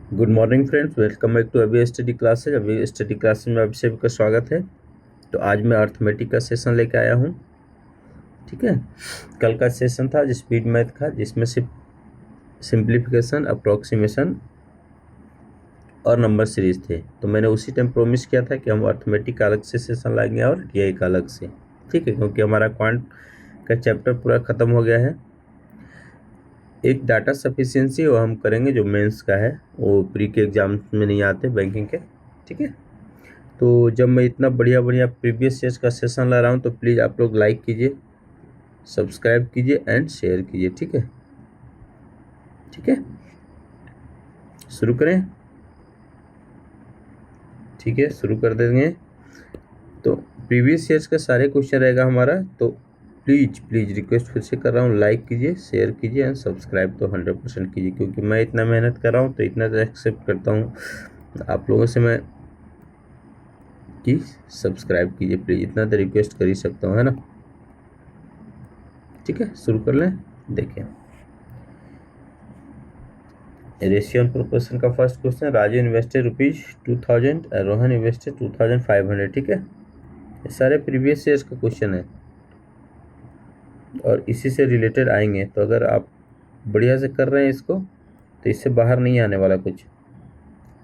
Good morning friends, welcome back to Abhi study classes. Abhi study classes में आप सभी का स्वागत है। तो आज मैं अर्थमेटिक का सेशन लेके आया हूँ। ठीक है, कल का सेशन था स्पीड मैथ का, जिसमें सिर्फ सिंप्लीफिकेशन, अप्रोक्सीमेशन और नंबर सीरीज थे। तो मैंने उसी टाइम प्रॉमिस किया था कि हम अर्थमेटिक का अलग से सेशन लाएंगे और डीआई का अलग से। ठीक है, क्योंकि हमारा क्वांट का चैप्टर पूरा ख़त्म हो गया है। एक डाटा सफिशिएंसी वो हम करेंगे जो मेंस का है, वो प्री के एग्जाम में नहीं आते बैंकिंग के। ठीक है, तो जब मैं इतना बढ़िया बढ़िया प्रीवियस ईयर्स का सेशन ला रहा हूँ तो प्लीज़ आप लोग लाइक कीजिए, सब्सक्राइब कीजिए एंड शेयर कीजिए। ठीक है, ठीक है, शुरू करें। ठीक है, शुरू कर देंगे। तो प्रीवियस ईयर्स का सारे क्वेश्चन रहेगा हमारा, तो प्लीज़ प्लीज़ रिक्वेस्ट फिर से कर रहा हूँ, लाइक कीजिए, शेयर कीजिए एंड सब्सक्राइब तो 100% कीजिए, क्योंकि मैं इतना मेहनत कर रहा हूँ तो इतना तो एक्सेप्ट करता हूँ आप लोगों से मैं कि सब्सक्राइब कीजिए प्लीज़, इतना तो रिक्वेस्ट कर ही सकता हूँ, है ना। ठीक है, शुरू कर लें। देखें, रेशियो एंड प्रोपोर्शन का फर्स्ट क्वेश्चन। राजू इन्वेस्टेड ₹2000 और रोहन इन्वेस्टेड 2500। ठीक है, ये सारे प्रीवियस ईयर्स का क्वेश्चन है और इसी से रिलेटेड आएंगे। तो अगर आप बढ़िया से कर रहे हैं इसको तो इससे बाहर नहीं आने वाला कुछ।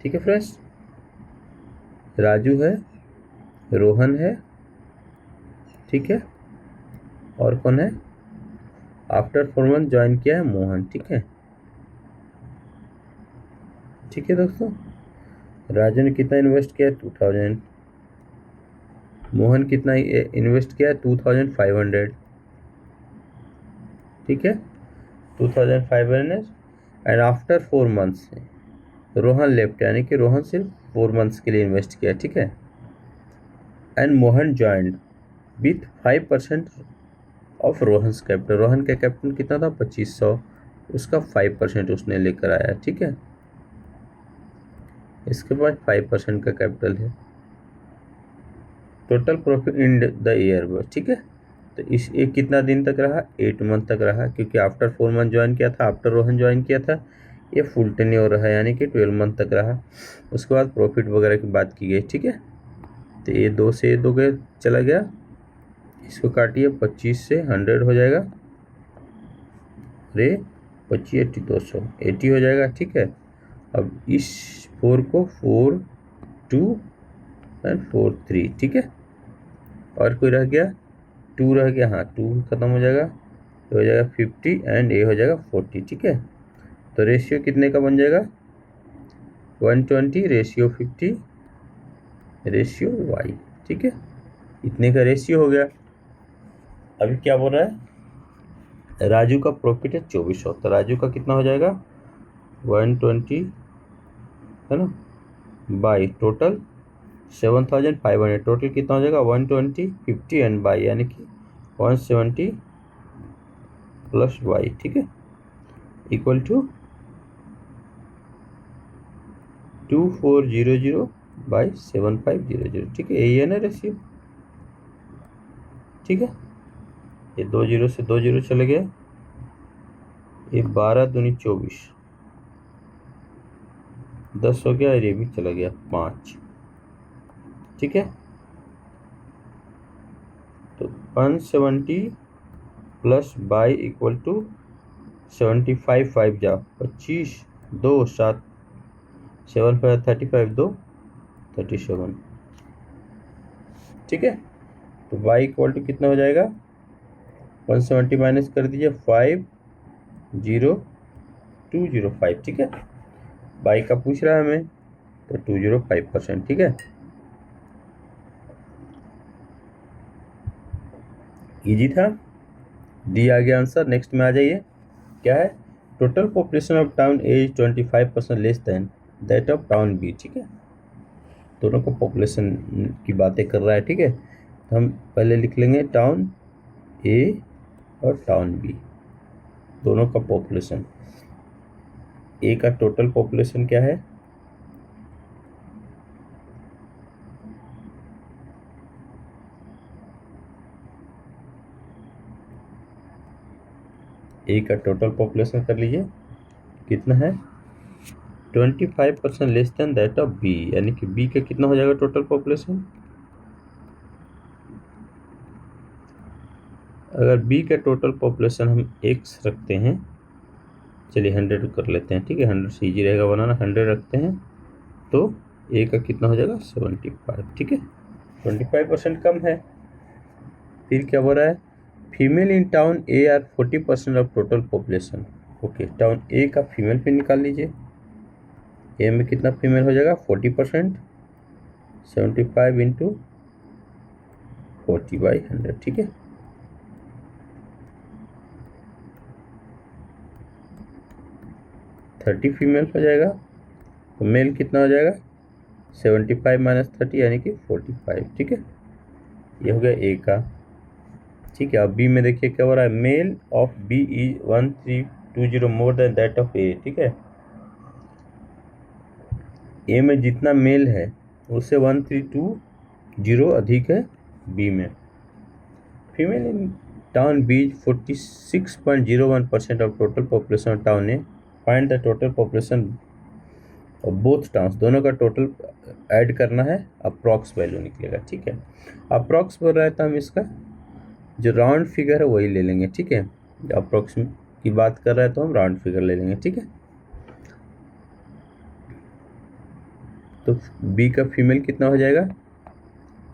ठीक है फ्रेंड्स, राजू है, रोहन है, ठीक है, और कौन है, आफ्टर 4 मंथ ज्वाइन किया है मोहन। ठीक है, ठीक है दोस्तों, राजू ने कितना इन्वेस्ट किया है 2000, मोहन कितना इन्वेस्ट किया है 2500। ठीक है, 2500 and after 4 months Rohan left, यानी कि रोहन सिर्फ 4 मंथ्स के लिए इन्वेस्ट किया। ठीक है, and Mohan joined with 5% of Rohan's capital. Rohan का कैपिटल कितना था 2500, उसका 5% उसने लेकर आया। ठीक है, इसके पास 5% का कैपिटल है। Total profit in the year बस। ठीक है, तो इस एक कितना दिन तक रहा, 8 मंथ तक रहा, क्योंकि आफ्टर 4 मंथ ज्वाइन किया था, आफ्टर रोहन ज्वाइन किया था। ये फुल टेन्योर रहा, यानी कि 12 मंथ तक रहा। उसके बाद प्रॉफिट वगैरह की बात की गई। ठीक है, तो ये 2 से 2 गए, चला गया, इसको काटिए, 25 से 100 हो जाएगा, अरे 25 80 200 80 हो जाएगा। ठीक है, अब इस 4 को 4 2 एंड 4 3। ठीक है, और कोई रह गया, 2 रह गया, हाँ 2 खत्म हो जाएगा, ये हो जाएगा 50 एंड ये हो जाएगा 40। ठीक है, तो रेशियो कितने का बन जाएगा 120 रेशियो 50 रेशियो y। ठीक है, इतने का रेशियो हो गया। अभी क्या बोल रहा है, राजू का प्रॉफिट है 2400, तो राजू का कितना हो जाएगा 120, है ना, बाई टोटल 7500। टोटल कितना हो जाएगा 120 50 एंड बाई, यानी कि 170 प्लस वाई। ठीक है, इक्वल टू 2400 बाई 7500। ठीक है, यही है ना रेशियो। ठीक है, ये 2 जीरो से 2 जीरो चले गए, ये 12 दूनी 24, 10 हो गया, ये भी चला गया 5। ठीक है, तो 170 प्लस बाई इक्वल टू 75 5 जा 25 2 7 7 5 35 2 37। ठीक है, तो y इक्वल टू कितना हो जाएगा 170 माइनस कर दीजिए 50205। ठीक है, y का पूछ रहा है हमें, तो 205%। ठीक है, इजी था, डी आ गया आंसर। नेक्स्ट में आ जाइए, क्या है, total population of town as 25% less than that of town B. ठीक है, दोनों को पॉपुलेशन की बातें कर रहा है। ठीक है, तो हम पहले लिख लेंगे टाउन ए और टाउन बी, दोनों का पॉपुलेशन। ए का टोटल पॉपुलेशन क्या है, ए का टोटल पॉपुलेशन कर लीजिए, कितना है 25% less than that of B, यानी कि बी का कितना हो जाएगा टोटल पॉपुलेशन। अगर बी का टोटल पॉपुलेशन हम x रखते हैं, चलिए 100 कर लेते हैं, ठीक है, 100 से ईजी रहेगा बनाना, 100 रखते हैं तो ए का कितना हो जाएगा 75, ठीक है, 25% कम है। फिर क्या बोल रहा है, female in town A are 40% of total population. Okay, town A का फीमेल पे निकाल लीजिए, ए में कितना फीमेल हो जाएगा 40%, 75 इंटू 40/100, ठीक है, थर्टी फीमेल हो जाएगा, तो मेल कितना हो जाएगा 75 माइनस 30 यानी कि 45, ठीक है, ये हो गया ए का। ठीक है, अब बी में देखिए क्या हो रहा है, male of B is 1320 more than that of A, ठीक है, ए में जितना मेल है उससे 1320 अधिक है बी में। Female in town B 46.01% of total population of town A, find the total population और बोथ टाउन्स, दोनों का टोटल ऐड करना है, अप्रॉक्स वैल्यू निकलेगा, ठीक है। अप्रॉक्स बोल रहा है तो हम इसका जो राउंड फिगर है वही ले लेंगे, ठीक है, अप्रॉक्स की बात कर रहा है तो हम राउंड फिगर ले लेंगे, ठीक है। तो बी का फीमेल कितना हो जाएगा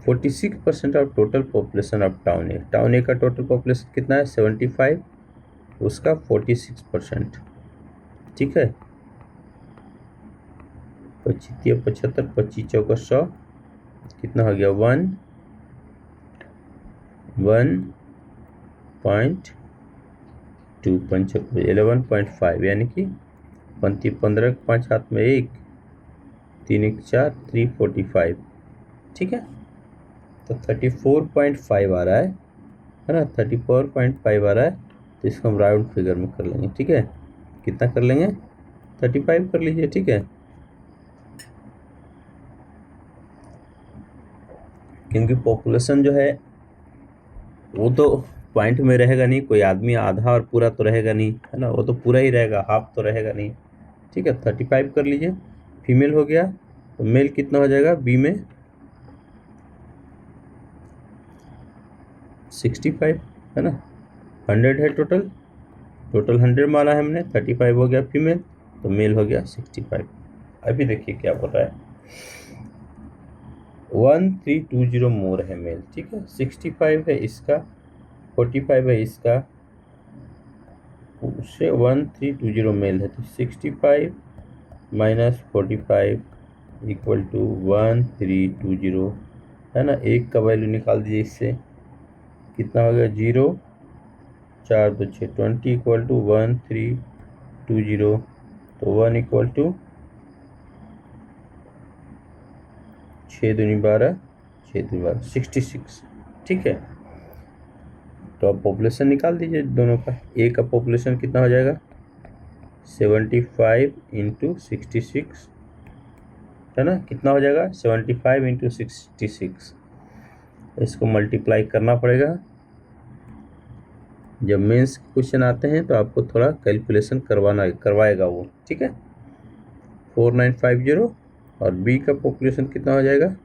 46% of total population of town A, town A का टोटल पॉपुलेशन कितना है 75, उसका 46%, ठीक है, 25 75 25 चौका 100, कितना हो गया 1.2 पंचक 11.5, यानी कि 15 5 हाथ में 1 3 1 4 345, ठीक है, तो 34.5 आ रहा है ना, 34.5 आ रहा है, तो इसको हम राउंड फिगर में कर लेंगे, ठीक है, कितना कर लेंगे 35 कर लीजिए, ठीक है, क्योंकि पॉपुलेशन जो है वो तो पॉइंट में रहेगा नहीं, कोई आदमी आधा और पूरा तो रहेगा नहीं, है ना, वो तो पूरा ही रहेगा, हाफ तो रहेगा नहीं, ठीक है, 35 कर लीजिए। फीमेल हो गया तो मेल कितना हो जाएगा बी में 65, है ना, 100 है टोटल 100 माना है हमने, 35 हो गया फीमेल, तो मेल हो गया 65। अभी देखिए क्या बोल रहा है, 1320 मोर है मेल, ठीक है, 65 है इसका, 45 है इसका, उससे 1320 मेल है, तो 65 माइनस 45 इक्वल टू 1320, है ना, एक का वैल्यू निकाल दीजिए इससे, कितना हो गया 0 4 2 6 20 इक्वल टू 1320, तो 1 इक्वल टू 6 दूनी 12 6 दूनी 12 66, ठीक है। तो अब पॉपुलेशन निकाल दीजिए दोनों का, ए का पॉपुलेशन कितना हो जाएगा 75 इंटू 66, है ना, कितना हो जाएगा 75 इंटू 66, इसको मल्टीप्लाई करना पड़ेगा। जब मेंस क्वेश्चन आते हैं तो आपको थोड़ा कैलकुलेशन करवाएगा वो, ठीक है, 4950, और बी का पॉपुलेशन कितना हो जाएगा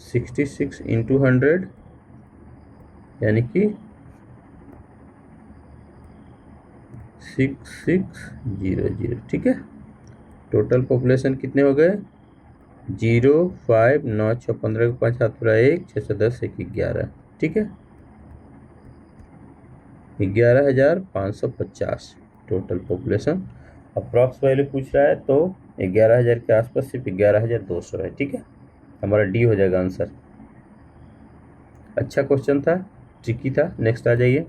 66 इंटू 100, यानी कि 6600, ठीक है। टोटल पॉपुलेशन कितने हो गए 0 5 9 6 15 5 हाथ पूरा 1 6 10 1 11, ठीक है, 11,550 टोटल पॉपुलेशन। अप्रॉक्स वैल्यू पूछ रहा है तो 11,000 के आसपास सिर्फ 11,200 है, ठीक है, हमारा डी हो जाएगा आंसर। अच्छा क्वेश्चन था, ट्रिकी था। नेक्स्ट आ जाइए,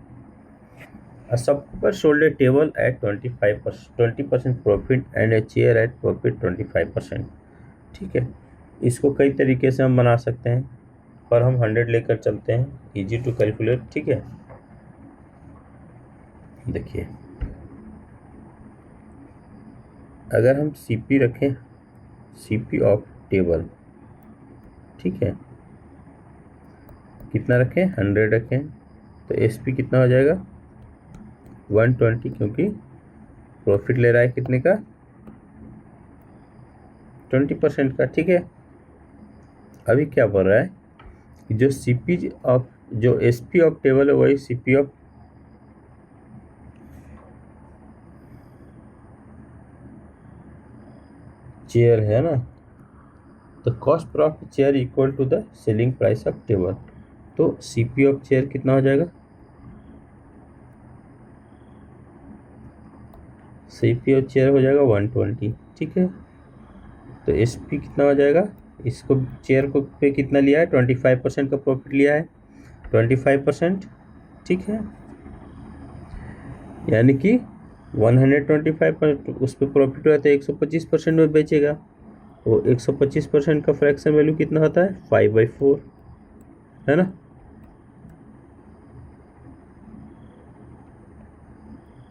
shopkeeper sold a table at 20% profit and a chair at profit 25%, ठीक है, इसको कई तरीके से हम बना सकते हैं, पर हम 100 लेकर चलते हैं, इजी टू कैलकुलेट, ठीक है। देखिए अगर हम सीपी रखें, सीपी ऑफ टेबल, ठीक है, कितना रखें 100 रखें, तो एसपी कितना हो जाएगा 120, क्योंकि प्रॉफिट ले रहा है कितने का 20% का, ठीक है। अभी क्या बोल रहा है कि जो सीपी ऑफ जो एसपी ऑफ टेबल है वही सीपी ऑफ चेयर है ना, तो कॉस्ट पर of chair equal to the selling price of table. तो सीपी ऑफ चेयर कितना हो जाएगा, सीपी ऑफ चेयर हो जाएगा 120, ठीक है। तो एसपी कितना हो जाएगा, इसको चेयर को पे कितना लिया है, 25% का प्रॉफिट लिया है, 25%, ठीक है। यानी कि 125 उस पर प्रॉफिट हुआ तो 125% में बेचेगा, तो 125% का फ्रैक्शन वैल्यू कितना होता है, 5/4, है ना।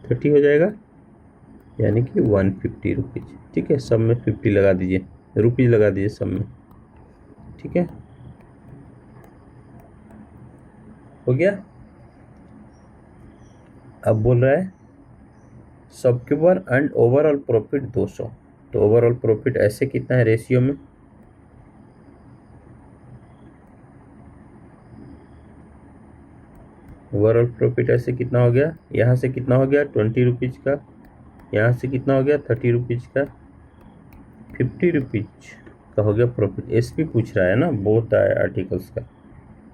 30 हो जाएगा, यानी कि 150 रुपीज़, ठीक है। सब में 50 लगा दीजिए, रुपीज़ लगा दीजिए सब में, ठीक है। हो गया। अब बोल रहा है शॉपकीपर एंड ओवरऑल प्रॉफिट 200। तो ओवरऑल प्रॉफिट ऐसे कितना है रेशियो में, ओवरऑल प्रॉफिट ऐसे कितना हो गया, यहाँ से कितना हो गया 20 रुपीज़ का, यहाँ से कितना हो गया 30 रुपीज़ का, 50 रुपीज़ का हो गया प्रॉफिट। एसपी पूछ रहा है ना बोथ आर्टिकल्स का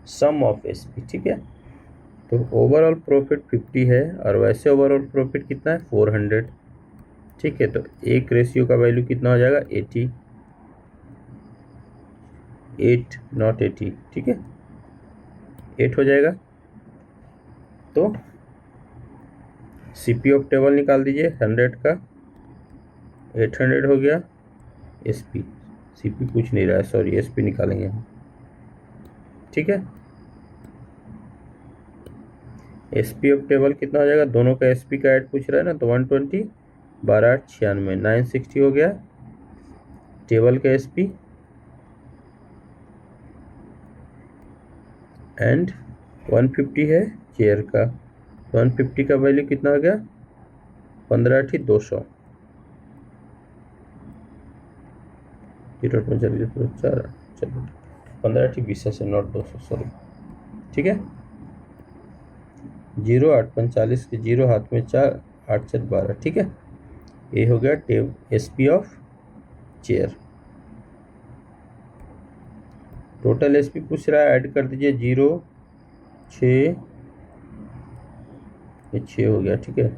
सम ऑफ एसपी, ठीक है। तो ओवरऑल प्रॉफिट 50 है और वैसे ओवरऑल प्रॉफिट कितना है 400, ठीक है। तो एक रेशियो का वैल्यू कितना हो जाएगा 8 नॉट 80, ठीक है, 8 हो जाएगा। तो सीपी ऑफ टेबल निकाल दीजिए 100 का, 800 हो गया। एसपी, सीपी पूछ नहीं रहा है, सॉरी, एसपी निकालेंगे हम, ठीक है। एसपी ऑफ टेबल कितना हो जाएगा, दोनों का एसपी का ऐड पूछ रहा है ना, तो 120, 12 8 96, 960 हो गया टेबल का एसपी, एंड 150 है चेयर का। 150 का वैल्यू कितना हो गया, 15 8 200, 0 चलिए 4, चलो 15 8 20 से नॉट 200, सॉरी, ठीक है। 0 8 45 के 0 हाथ में 4, 8 7 12, ठीक है। ये हो गया SP of chair. Total SP पूछ रहा है, ऐड कर दीजिए 0 6, ये 6 हो गया, ठीक है।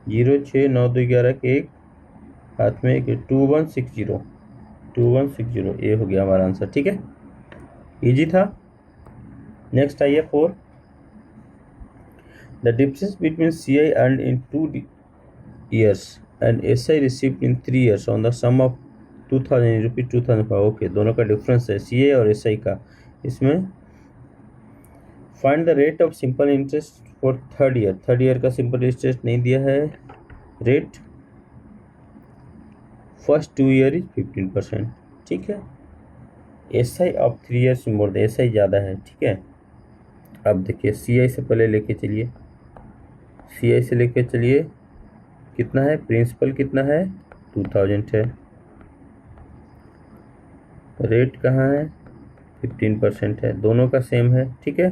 0 6 9 2 11 के 1 हाथ में 1, 2160, 2160, ये हो गया हमारा आंसर, ठीक है। इजी था। नेक्स्ट आइए 4, the difference between CI earned in 2 years and SI received in 3 years on the sum of 2000 rupees 2005। Okay, दोनों का डिफरेंस है CI और SI का। इसमें find the rate of simple interest for third year, third year का simple interest नहीं दिया है। रेट फर्स्ट 2 ईयर इज 15%, ठीक है। SI of 3 years more they, SI ज़्यादा है, ठीक है। अब देखिए CI से पहले लेके चलिए, CI से लेके चलिए, कितना है प्रिंसिपल, कितना है 2000 है, रेट कहाँ है 15% है, दोनों का सेम है, ठीक है।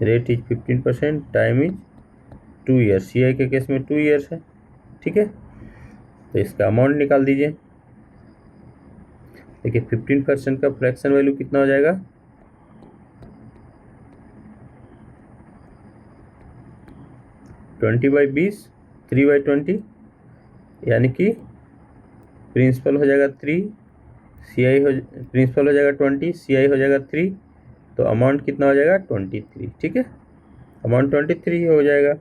Rate is 15%, time is 2 years, CI के केस में 2 ईयर्स है, ठीक है। तो इसका अमाउंट निकाल दीजिए। देखिए 15% का फ्रैक्शन वैल्यू कितना हो जाएगा, 20/20, 3/20, यानी कि प्रिंसिपल हो जाएगा 3, CI हो, प्रिंसिपल हो जाएगा 20, CI हो जाएगा 3, तो अमाउंट कितना हो जाएगा 23, ठीक है। अमाउंट 23 हो जाएगा।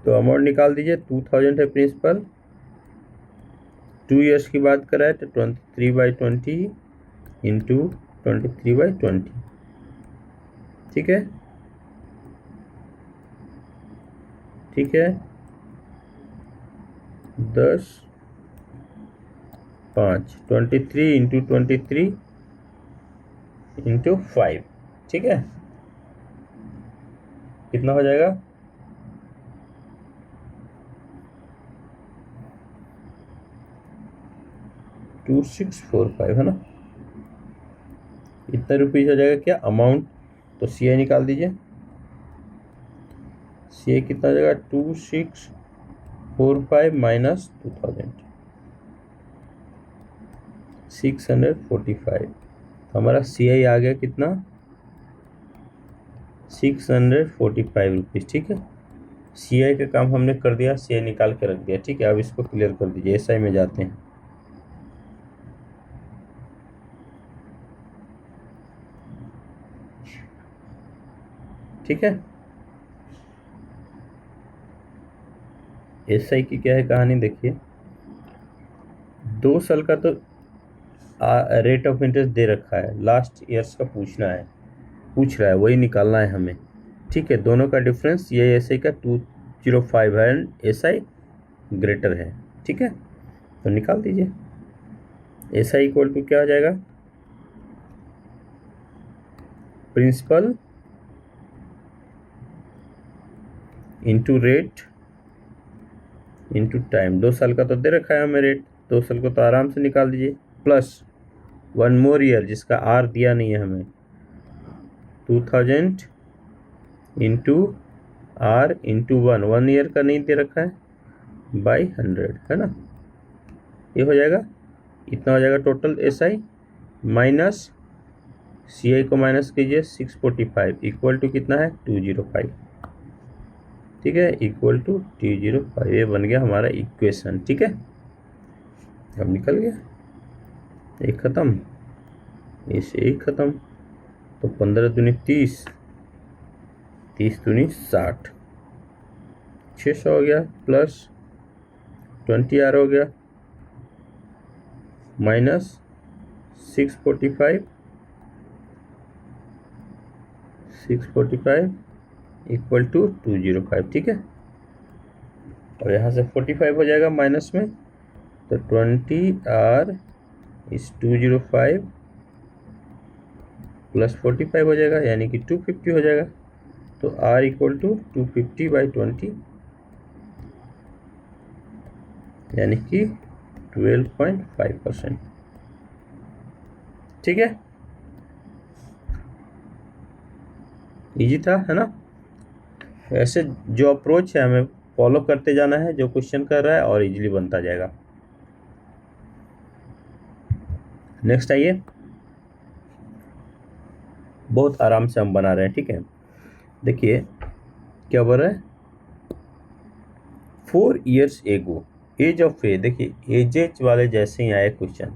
तो अमाउंट निकाल दीजिए, 2000 है प्रिंसिपल, 2 ईयर्स की बात कराए तो 23/20 इंटू 23/20, ठीक है, ठीक है। 10 5, 23 इंटू 23 इंटू 5, ठीक है। कितना हो जाएगा, 2645 है ना। इतना रुपीज हो जाएगा क्या अमाउंट, तो CI निकाल दीजिए। CI कितना हो जाएगा 2645 माइनस 2000 645। हमारा CI आ गया कितना 645 रुपीज़। ठीक है, CI का काम हमने कर दिया, CI निकाल के रख दिया। ठीक है, अब इसको क्लियर कर दीजिए। SI में जाते हैं। ठीक है, SI की क्या है कहानी देखिए। 2 साल का तो रेट ऑफ इंटरेस्ट दे रखा है, लास्ट ईयर्स का पूछ रहा है, वही निकालना है हमें। ठीक है, दोनों का डिफरेंस ये SI का 205 है एंड SI ग्रेटर है। ठीक है, तो निकाल दीजिए। SI इक्वल टू क्या हो जाएगा, principal into rate into time. 2 साल का तो दे रखा है हमें रेट, 2 साल को तो आराम से निकाल दीजिए, प्लस 1 मोर ईयर जिसका R दिया नहीं है हमें, 2000 इंटू R इंटू 1 ईयर का नहीं दे रखा है, बाई 100 है ना। ये हो जाएगा, इतना हो जाएगा टोटल SI माइनस CI को माइनस कीजिए 645 इक्वल टू कितना है 205। ठीक है, इक्वल टू 205। ये बन गया हमारा इक्वेशन। ठीक है, अब निकल गया, एक खत्म, इसे एक खत्म, तो 15 दूनी 30, 30 दूनी 60, 600 हो गया, प्लस 20R हो गया, माइनस 645 इक्वल टू 205। ठीक है, और यहाँ से 45 हो जाएगा माइनस में, तो 20R इस 205 प्लस 45 हो जाएगा, यानी कि 250 हो जाएगा। तो R इक्वल टू 250/20, यानी कि 12.5%। ठीक है, इजी था, है ना। ऐसे जो अप्रोच है हमें फॉलो करते जाना है, जो क्वेश्चन कर रहा है, और इजीली बनता जाएगा। नेक्स्ट आइए, बहुत आराम से हम बना रहे हैं। ठीक है, देखिए क्या बोल रहा है, 4 years एगो एज ऑफ ए। देखिए एजेज वाले जैसे ही आए क्वेश्चन,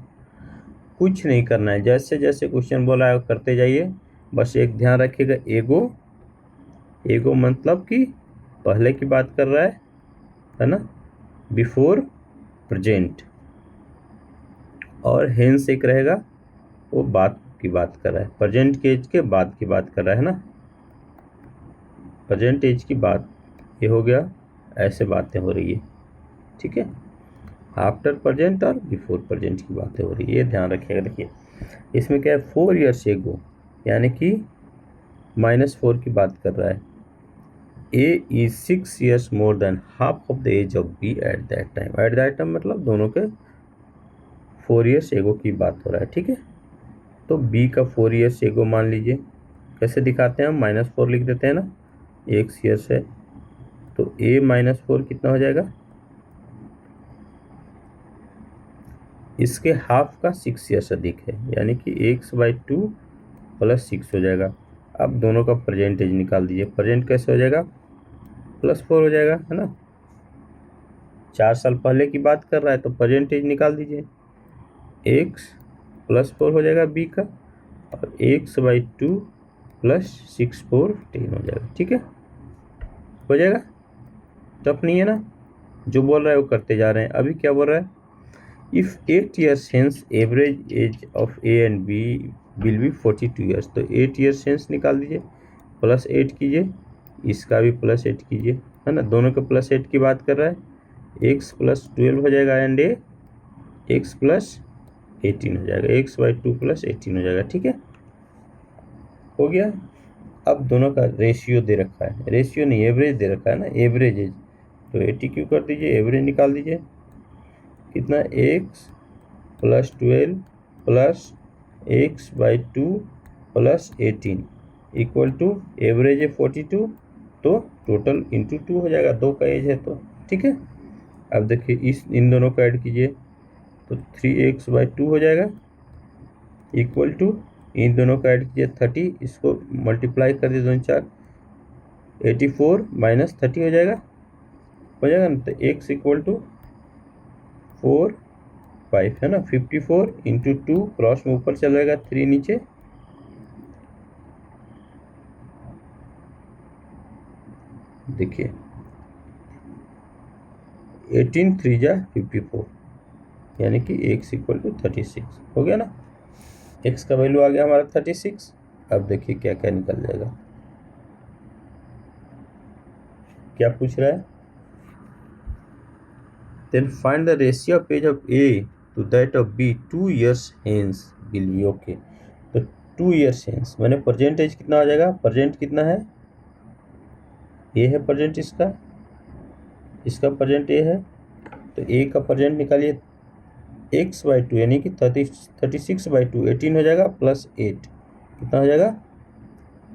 कुछ नहीं करना है, जैसे जैसे क्वेश्चन बोला है करते जाइए। बस एक ध्यान रखिएगा, एगो मतलब कि पहले की बात कर रहा है ना, बिफोर प्रेजेंट, और हेंस एक रहेगा वो बात की बात कर रहा है, प्रेजेंट के एज के बाद की बात कर रहा है ना, प्रेजेंट एज की बात, ये हो गया, ऐसे बातें हो रही है। ठीक है, आफ्टर प्रेजेंट और बिफोर प्रेजेंट की बातें हो रही है, ये ध्यान रखिएगा। देखिए इसमें क्या है, 4 years एगो, यानी कि -4 की बात कर रहा है। A is 6 years more than half of the age of B at that time। at that time मतलब दोनों के 4 years एगो की बात हो रहा है। ठीक है, तो B का 4 years एगो मान लीजिए, कैसे दिखाते हैं हम, -4 लिख देते हैं ना, X years है, तो A -4 कितना हो जाएगा, इसके हाफ का 6 years अधिक है, यानी कि X/2 + 6 हो जाएगा। अब दोनों का परसेंटेज निकाल दीजिए, प्रेजेंट कैसे हो जाएगा, +4 हो जाएगा, है ना। 4 साल पहले की बात कर रहा है, तो परसेंटेज निकाल दीजिए, X +4 हो जाएगा B का, और X/2 + 6 4 10 हो जाएगा। ठीक है, हो जाएगा, टफ नहीं है ना, जो बोल रहा है वो करते जा रहे हैं। अभी क्या बोल रहा है, if 8 years hence average age of A and B will be 42 years। तो 8 years hence निकाल दीजिए, +8 कीजिए, इसका भी +8 कीजिए, है ना, दोनों का +8 की बात कर रहा है। X + 12 हो जाएगा एंड A X + 18 हो जाएगा, X/2 + 18 हो जाएगा। ठीक है, हो गया। अब दोनों का रेशियो दे रखा है, रेशियो नहीं एवरेज दे रखा है ना, एवरेज एज, तो 80 क्यों कर दीजिए, एवरेज निकाल दीजिए, कितना X प्लस 12 प्लस x/2 प्लस 18 इक्वल टू एवरेज है 42, तो टोटल इंटू 2 हो जाएगा, 2 का एज है तो, ठीक है। अब देखिए इन दोनों को ऐड कीजिए तो 3x/2 हो जाएगा इक्वल टू, इन दोनों का ऐड कीजिए 30, इसको मल्टीप्लाई कर दिए 2 4, 84 माइनस 30 हो जाएगा ना। तो x इक्वल टू 4 5 है ना, 54 इंटू 2 क्रॉस में ऊपर चल जाएगा, 3 नीचे, देखिए 18 3 जा 54, यानी कि x इक्वल टू 36 हो गया ना। x का वैल्यू आ गया हमारा 36। अब देखिए क्या क्या निकल जाएगा, क्या पूछ रहा है, then find the ratio of age of A to that of B 2 years hence will be okay। तो 2 years hence मैंने प्रेजेंट एज कितना आ जाएगा, प्रेजेंट कितना है, ये है प्रेजेंट, इसका प्रेजेंट ये है, तो A का प्रेजेंट निकालिए x/2 यानी कि 36/2 18 हो जाएगा प्लस 8 कितना हो जाएगा,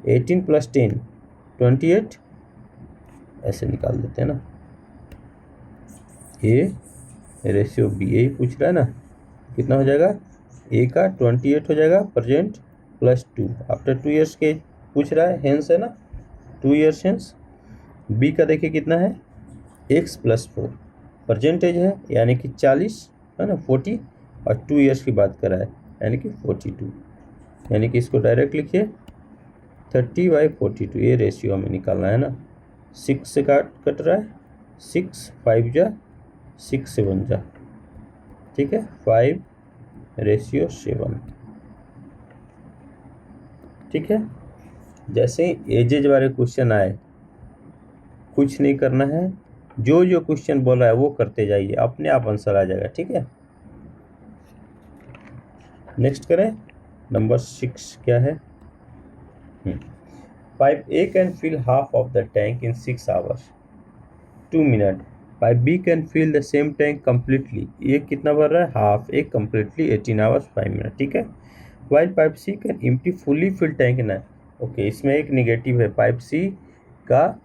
18 प्लस 10 28, ऐसे निकाल देते हैं ना। ए रेशियो बी, यही पूछ रहा है ना, कितना हो जाएगा, ए का 28 हो जाएगा प्रेजेंट प्लस 2 आफ्टर 2 years के पूछ रहा है, हेंस है ना 2 years हेंस। बी का देखिए कितना है, x प्लस 4 परसेंटेज है यानी कि 40 है ना 40, और 2 years की बात कर रहा है यानी कि 42, यानी कि इसको डायरेक्ट लिखिए 30/42, ये रेशियो हमें निकालना है ना। 6 से कट रहा है, 6 5 जा 6 7 जा, ठीक है, 5/7, ठीक है। जैसे ही एजेज वाले क्वेश्चन आए, कुछ नहीं करना है, जो जो क्वेश्चन बोल रहा है वो करते जाइए, अपने आप आंसर आ जाएगा, ठीक है। नेक्स्ट करें, नंबर 6 क्या है, pipe A can fill half of the tank in 6 hours 2 minutes। Pipe B can fill the same tank completely, ये कितना भर रहा है, हाफ, एक कम्प्लीटली 18 hours 5 minutes, ठीक है। While pipe C can empty fully fill tank ना, okay, इसमें एक निगेटिव है, पाइप C का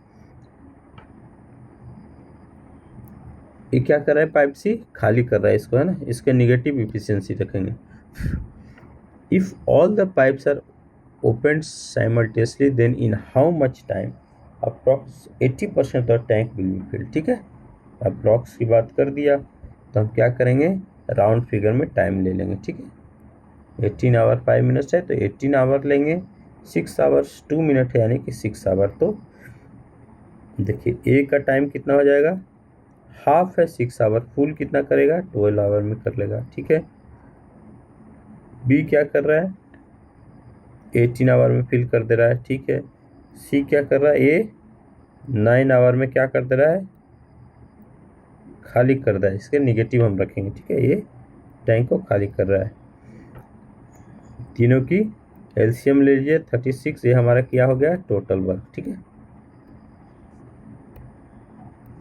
ये क्या कर रहा है, पाइप C खाली कर रहा है इसको, है ना, इसके निगेटिव इफिशियंसी रखेंगे। If all the pipes are open simultaneously then in how much time approx 80% of tank will be filled, ठीक है। अप्रॉक्स की बात कर दिया तो हम क्या करेंगे, राउंड फिगर में टाइम ले लेंगे, ठीक है। 18 आवर 5 मिनट्स है तो 18 आवर लेंगे, 6 आवर्स 2 मिनट है यानी कि 6 आवर, तो देखिए ए का टाइम कितना हो जाएगा, हाफ है 6 आवर, फुल कितना करेगा 12 आवर में कर लेगा, ठीक है। बी क्या कर रहा है, 18 आवर में फिल कर दे रहा है, ठीक है। सी क्या कर रहा है, ए 9 आवर में क्या कर दे रहा है, खाली कर रहा है, इसके निगेटिव हम रखेंगे, ठीक है, ये टैंक को खाली कर रहा है। तीनों की एलसीएम ले लीजिए 36, ये हमारा क्या हो गया, टोटल वर्क, ठीक है,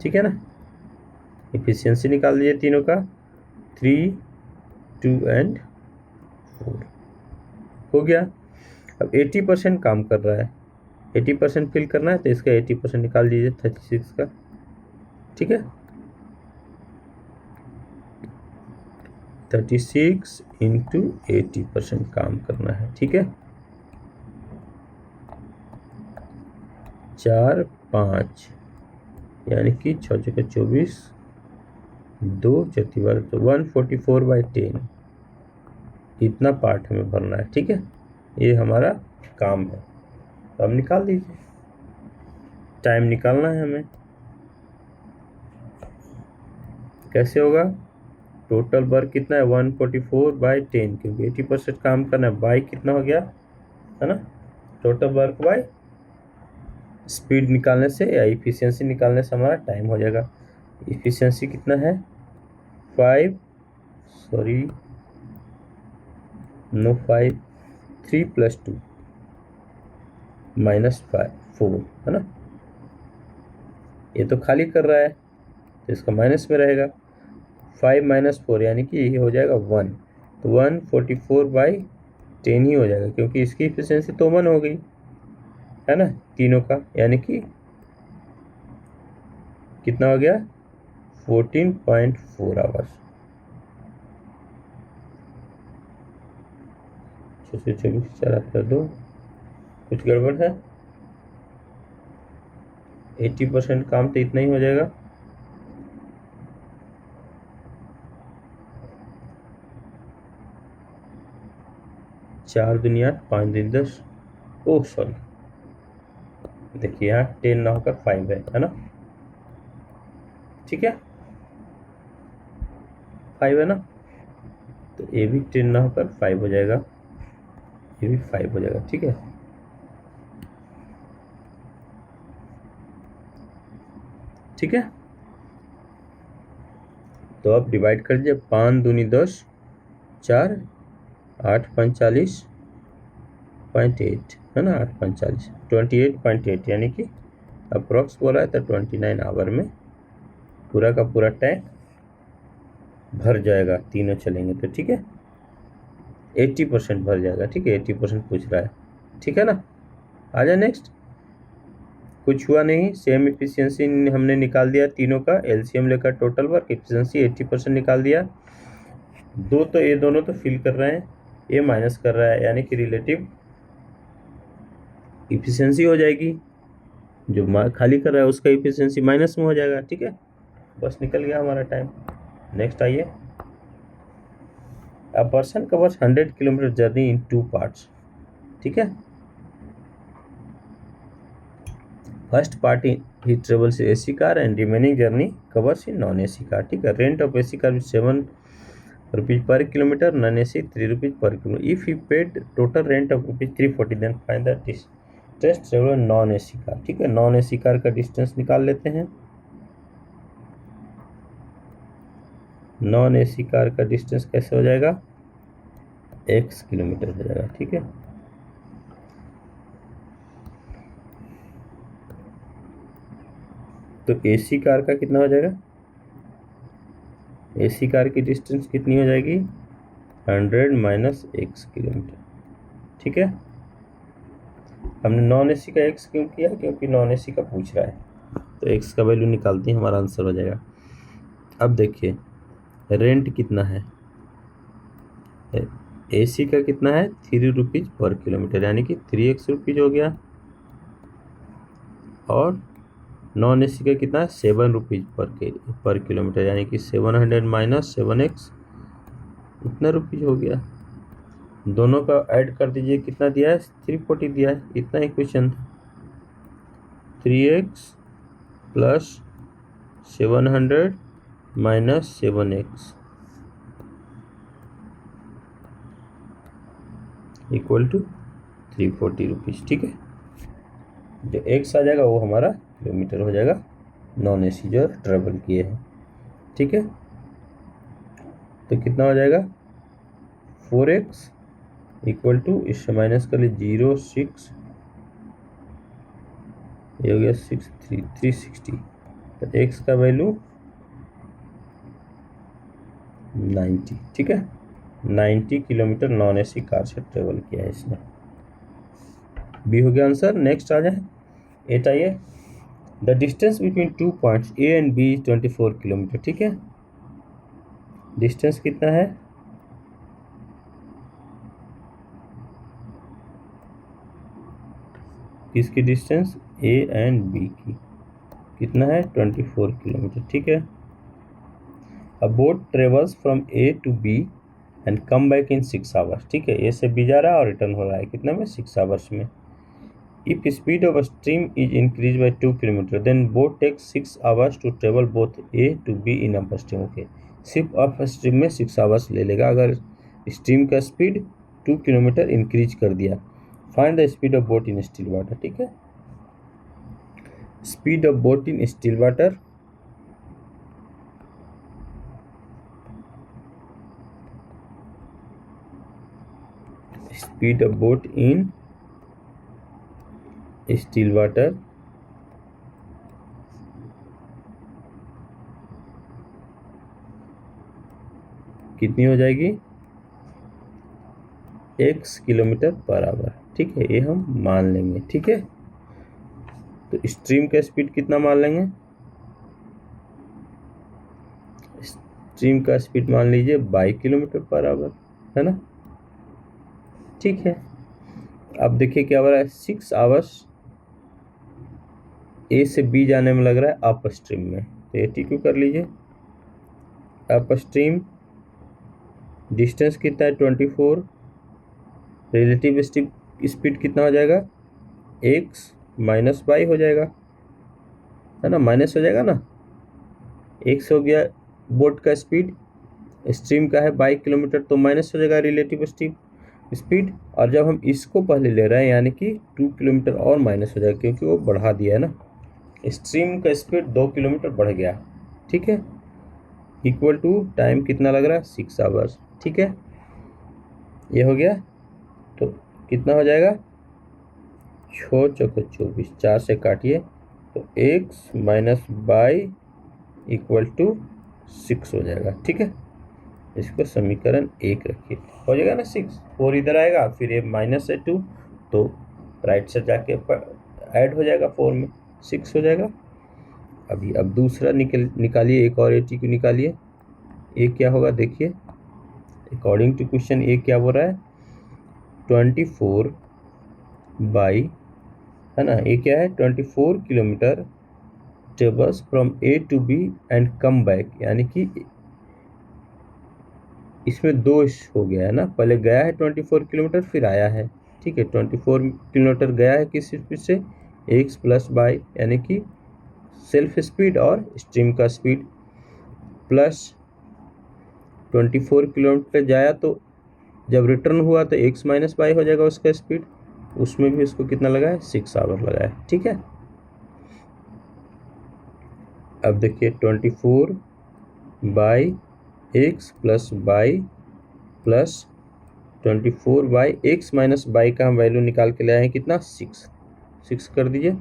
ठीक है ना। इफिशियंसी निकाल दीजिए तीनों का, 3 2 एंड 4 हो गया। अब 80% काम कर रहा है, 80% फिल करना है तो इसका 80% निकाल दीजिए 36 का, ठीक है। 36 इंटू 80% काम करना है, ठीक है। 4 5 यानी कि 6 6 24, 2 4 12, तो 144/10 इतना पार्ट हमें भरना है, ठीक है। ये हमारा काम है, तो अब निकाल दीजिए, टाइम निकालना है हमें, कैसे होगा, टोटल वर्क कितना है 144/10, क्योंकि 80% काम करना है, बाई कितना हो गया, है ना, टोटल वर्क बाई स्पीड निकालने से या इफिशियंसी निकालने से हमारा टाइम हो जाएगा। इफिशियंसी कितना है 5 3 + 2 -5 4 है ना, ये तो खाली कर रहा है तो इसका माइनस में रहेगा, 5 - 4 यानी कि ये हो जाएगा 1, तो 144/10 ही हो जाएगा, क्योंकि इसकी इफिशियंसी तो 1 हो गई है ना तीनों का, यानी कि कितना हो गया 14.4 आवर्स। 624 4 कर दो, कुछ गड़बड़ है? 80% काम तो इतना ही हो जाएगा। चार दुनिया 5 दिन 10, ओह सॉरी, देखिए यहाँ 10 ना होकर 5 है ना, ठीक है 5 है ना, तो ये भी 10 ना होकर 5 हो जाएगा, ये भी 5 हो जाएगा, ठीक है। ठीक है, तो अब डिवाइड कर दीजिए, 5 दूनी 10, 4 8 45.8 है ना, 8 45 28.8, यानी कि अप्रोक्स बोला है तो 29 आवर में पूरा का पूरा टैंक भर जाएगा, तीनों चलेंगे तो, ठीक है 80% भर जाएगा, ठीक है 80% पूछ रहा है, ठीक है ना। आ जाए नेक्स्ट, कुछ हुआ नहीं, सेम इफिशियंसी हमने निकाल दिया तीनों का, एलसीएम लेकर टोटल वर्क इफिशियंसी 80% निकाल दिया। ये दोनों तो फिल कर रहे हैं, ये माइनस कर रहा है, यानी कि रिलेटिव इफिशियंसी हो जाएगी, जो खाली कर रहा है उसका इफिशियंसी माइनस में हो जाएगा, ठीक है। बस निकल गया हमारा टाइम। नेक्स्ट आइए, a person covers 100 kilometre journey in 2 parts, ठीक है। First part he travels AC car and remaining journey covers in non AC car, ठीक है। Rent of AC car 7 rupees per kilometre, non AC 3 rupees per kilometre. If you paid total rent of rupees 340, then find the distance travel non AC car, ठीक है। Non AC car का distance निकाल लेते हैं। Non AC car का distance कैसे हो जाएगा, x किलोमीटर हो जाएगा, ठीक है। तो एसी कार का कितना हो जाएगा, एसी कार की डिस्टेंस कितनी हो जाएगी 100 माइनस x किलोमीटर, ठीक है। हमने नॉन एसी का x क्यों किया, क्योंकि नॉन एसी का पूछ रहा है, तो x का वैल्यू निकालते हैं, हमारा आंसर हो जाएगा। अब देखिए रेंट कितना है, एसी का कितना है 3 रुपीज पर किलोमीटर, यानी कि 3x रुपीज हो गया, और नॉन एसी का कितना है 7 रुपीज पर किलोमीटर, यानी कि 700 माइनस 7x, इतना रुपीज हो गया। दोनों का ऐड कर दीजिए, कितना दिया है 340 दिया है, इतना ही क्वेश्चन था। 3x plus 700 minus 7x equal to 340 rupees, ठीक है। जो x आ जाएगा वो हमारा किलोमीटर हो जाएगा, नॉन एसी जो ट्रेवल किए हैं, ठीक है। तो कितना हो जाएगा 4x इक्वल टू, इससे माइनस कर ली 0.6, ये हो गया 360, तो x का वैल्यू 90, ठीक है। 90 किलोमीटर नॉन एसी कार से ट्रेवल किया है इसने, बी हो गया आंसर। नेक्स्ट आ जाए 8 आइए, the distance between 2 points A and B 24 kilometre, ठीक है। डिस्टेंस कितना है, किसकी डिस्टेंस, ए एंड बी की, कितना है 24 किलोमीटर, ठीक है। A boat travels from A to B and come back in 6 hours, ठीक है। ए से बी जा रहा है और रिटर्न हो रहा है कितना में 6 आवर्स में। If speed of stream is increase by 2 kilometre, then boat takes 6 hours to travel both A to B in upper stream, okay. सिर्फ अप स्ट्रीम में 6 आवर्स ले लेगा अगर स्ट्रीम का स्पीड 2 किलोमीटर इंक्रीज कर दिया। Find the speed of boat in still water, ठीक है। Speed of boat in still water, speed of boat in still water कितनी हो जाएगी x किलोमीटर पर आवर, ठीक है, ये हम मान लेंगे। ठीक है, तो स्ट्रीम का स्पीड कितना मान लेंगे? स्ट्रीम का स्पीड मान लीजिए 22 किलोमीटर पर आवर, है ना। ठीक है, अब देखिए क्या हो रहा है, 6 आवर्स ए से बी जाने में लग रहा है अप स्ट्रीम में, तो ए टी क्यू कर लीजिए। अप स्ट्रीम डिस्टेंस कितना है 24, रिलेटिव स्पीड कितना हो जाएगा, एक्स माइनस वाई हो जाएगा, है ना, माइनस हो जाएगा ना। एक्स हो गया बोट का स्पीड, स्ट्रीम का है 22 किलोमीटर, तो माइनस हो जाएगा रिलेटिव स्पीड। और जब हम इसको पहले ले रहे हैं यानी कि 2 किलोमीटर और माइनस हो जाएगा, क्योंकि वो बढ़ा दिया है ना, स्ट्रीम का स्पीड 2 किलोमीटर बढ़ गया। ठीक है, इक्वल टू टाइम कितना लग रहा है, 6 आवर्स। ठीक है, ये हो गया, तो कितना हो जाएगा, 6 चौके 24, 4 से काटिए, तो x minus y equal to 6 हो जाएगा। ठीक है, इसको समीकरण 1 रखिए, हो जाएगा ना 6, 4 इधर आएगा, फिर ये माइनस है 2, तो राइट से जाके ऐड हो जाएगा 4 में, 6 हो जाएगा। अब दूसरा निकालिए, एक और एटी क्यू निकालिए। ये क्या होगा देखिए, अकॉर्डिंग टू क्वेश्चन ये क्या बोल रहा है, 24 बाई, है ना, ये क्या है 24 kilometre traverse from A to B and come back, यानी कि इसमें दोष हो गया है ना, पहले गया है 24 किलोमीटर फिर आया है। ठीक है, 24 किलोमीटर गया है किस स्पीड से, एक्स प्लस बाई, यानी कि सेल्फ स्पीड और स्ट्रीम का स्पीड, प्लस 24 किलोमीटर जाया, तो जब रिटर्न हुआ तो एक्स माइनस बाई हो जाएगा उसका स्पीड, उसमें भी उसको कितना लगा है, 6 आवर लगा है। ठीक है, अब देखिए 24 by x plus by plus 24 by x minus by का हम वैल्यू निकाल के ले आए हैं कितना, 6 कर दीजिए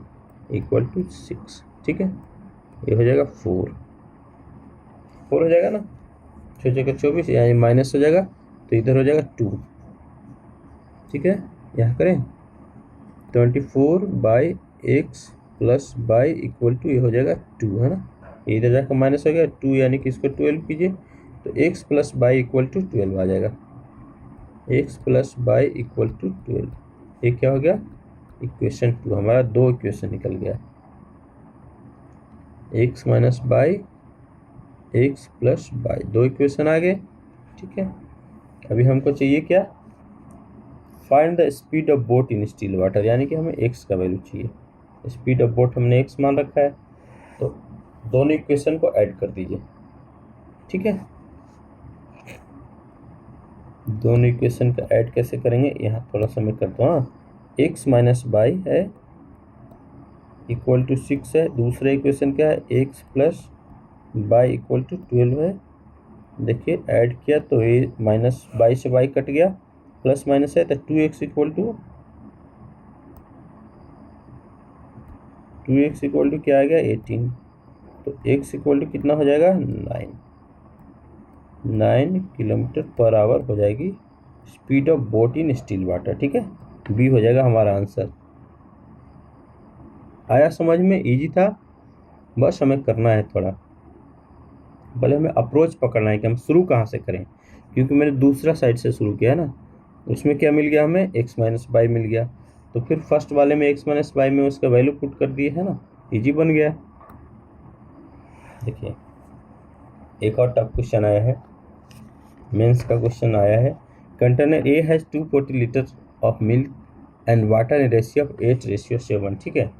इक्वल टू 6। ठीक है, ये हो जाएगा 4 हो जाएगा ना, 6 जगह 24, यानी माइनस हो जाएगा, तो इधर हो जाएगा 2। ठीक है, यहाँ करें 24 by x plus y equal to, ये हो जाएगा 2, है ना, इधर जाकर माइनस हो गया 2, यानी कि इसको 12 कीजिए, तो x plus y equal to 12 आ जाएगा, x plus y equal to 12। ये क्या हो गया, इक्वेशन 2, हमारा 2 इक्वेशन निकल गया, x minus Y x plus Y, 2 equation आ गए। ठीक है, अभी हमको चाहिए क्या, find the speed of boat in still water, यानी कि हमें x का वैल्यू चाहिए, स्पीड ऑफ बोट हमने x मान रखा है, तो दोनों इक्वेशन को ऐड कर दीजिए। ठीक है, दोनों इक्वेशन का ऐड कैसे करेंगे, यहाँ थोड़ा सा मैं करता हूँ, एक्स माइनस बाई है इक्वल टू 6 है, दूसरा इक्वेशन क्या है, x plus y equal to 12 है। देखिए ऐड किया तो ये माइनस बाई से बाई कट गया, प्लस माइनस है, तो 2x इक्वल टू क्या आ गया 18, तो x इक्वल टू कितना हो जाएगा 9 किलोमीटर पर आवर हो जाएगी speed of boat in still water. ठीक है, बी हो जाएगा हमारा आंसर। आया समझ में, इजी था, बस हमें करना है थोड़ा, भले हमें अप्रोच पकड़ना है कि हम शुरू कहाँ से करें, क्योंकि मैंने दूसरा साइड से शुरू किया है ना, उसमें क्या मिल गया हमें, x माइनस बाई मिल गया, तो फिर फर्स्ट वाले में x माइनस बाई में उसका वैल्यू पुट कर दिए है ना, इजी बन गया। देखिए एक और टफ क्वेश्चन आया है, मेंस का क्वेश्चन आया है, container A has 240 litre of milk and water in ratio of 8:7। ठीक है,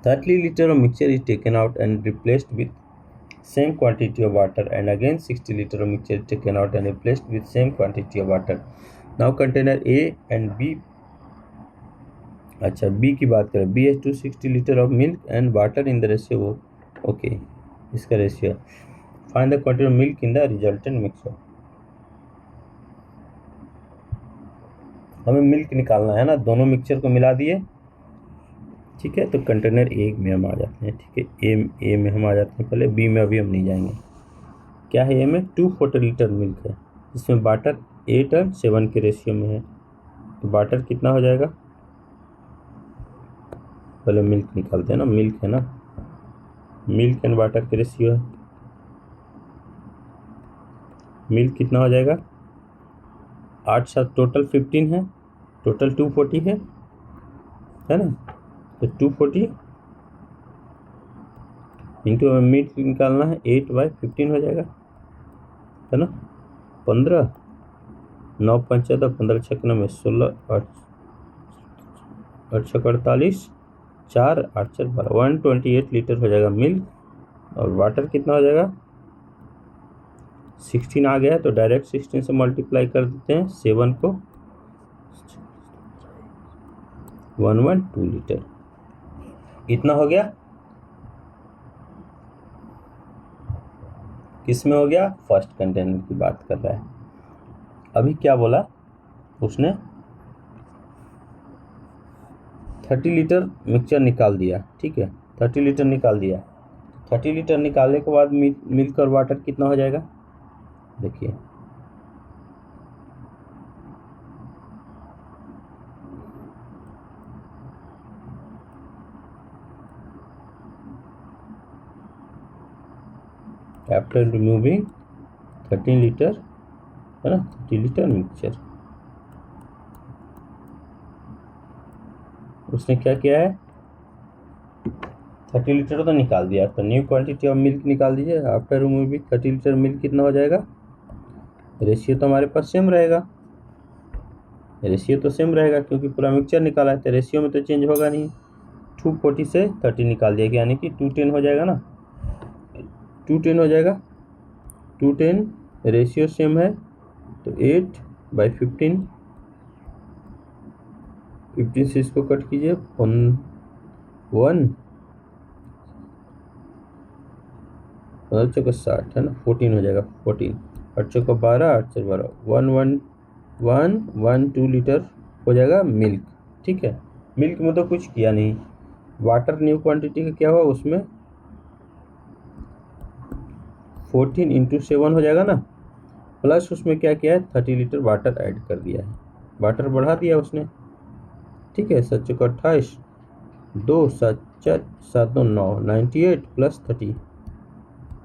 30 liter of mixture is taken out and replaced with same quantity of water, and again 60 liter of mixture is taken out and replaced with same quantity of water. Now container A and B, अच्छा B की बात करें, B has 260 liter of milk and water in the ratio, okay, इसका ratio, find the quantity of milk in the resultant mixture। हमें milk निकालना है ना, दोनों मिक्सचर को मिला दिए। ठीक है, तो कंटेनर ए में हम आ जाते हैं। ठीक है, ए में हम आ जाते हैं, पहले बी में अभी हम नहीं जाएंगे। क्या है ए में, 240 लीटर मिल्क है, इसमें वाटर 8 और 7 के रेशियो में है, तो वाटर कितना हो जाएगा, पहले मिल्क निकालते हैं ना, मिल्क है ना, मिल्क एंड वाटर के रेशियो है, मिल्क कितना हो जाएगा 8 7 टोटल 15 है, टोटल 240 है ना, तो 240 इंटू हमें मिल्क निकालना है 8/15 हो जाएगा, है ना, 15 9 5 14 15 6 9 16 8 6 48 4 8 4 12 128 लीटर हो जाएगा मिल्क, और वाटर कितना हो जाएगा 16 आ गया है, तो डायरेक्ट 16 से मल्टीप्लाई कर देते हैं 7 को, 112 लीटर, इतना हो गया, किसमें हो गया, फर्स्ट कंटेनर की बात कर रहा है। अभी क्या बोला उसने, 30 लीटर मिक्सचर निकाल दिया, ठीक है, 30 लीटर निकाल दिया, 30 लीटर निकालने के बाद मिल्क और वाटर कितना हो जाएगा, देखिए आफ्टर रिमूविंग 13 लीटर, है ना, 30 लीटर मिक्सचर, उसने क्या किया है 30 लीटर तो निकाल दिया, तो न्यू क्वांटिटी ऑफ मिल्क निकाल दीजिए, आफ्टर रिमूविंग 30 लीटर मिल्क कितना हो जाएगा, रेशियो तो हमारे पास सेम रहेगा, रेशियो तो सेम रहेगा क्योंकि पूरा मिक्सचर निकाला है, तो रेशियो में तो चेंज होगा नहीं, 240 से 30 निकाल दिया, यानी कि 210 हो जाएगा ना, 210 हो जाएगा, 210 रेशियो सेम है, तो 8/15, 15 से इसको कट कीजिए, 1 15 चौका 60 है ना, 14 हो जाएगा, 14 8 चौका 12 8 से 12 112 लीटर हो जाएगा मिल्क, ठीक है, मिल्क में तो कुछ किया नहीं, वाटर न्यू क्वांटिटी का क्या हुआ उसमें 14 × 7 हो जाएगा ना, प्लस उसमें क्या किया है 30 लीटर वाटर ऐड कर दिया है, वाटर बढ़ा दिया उसने, ठीक है, 7 चौका 28 2 7 4 7 2 9 98 प्लस 30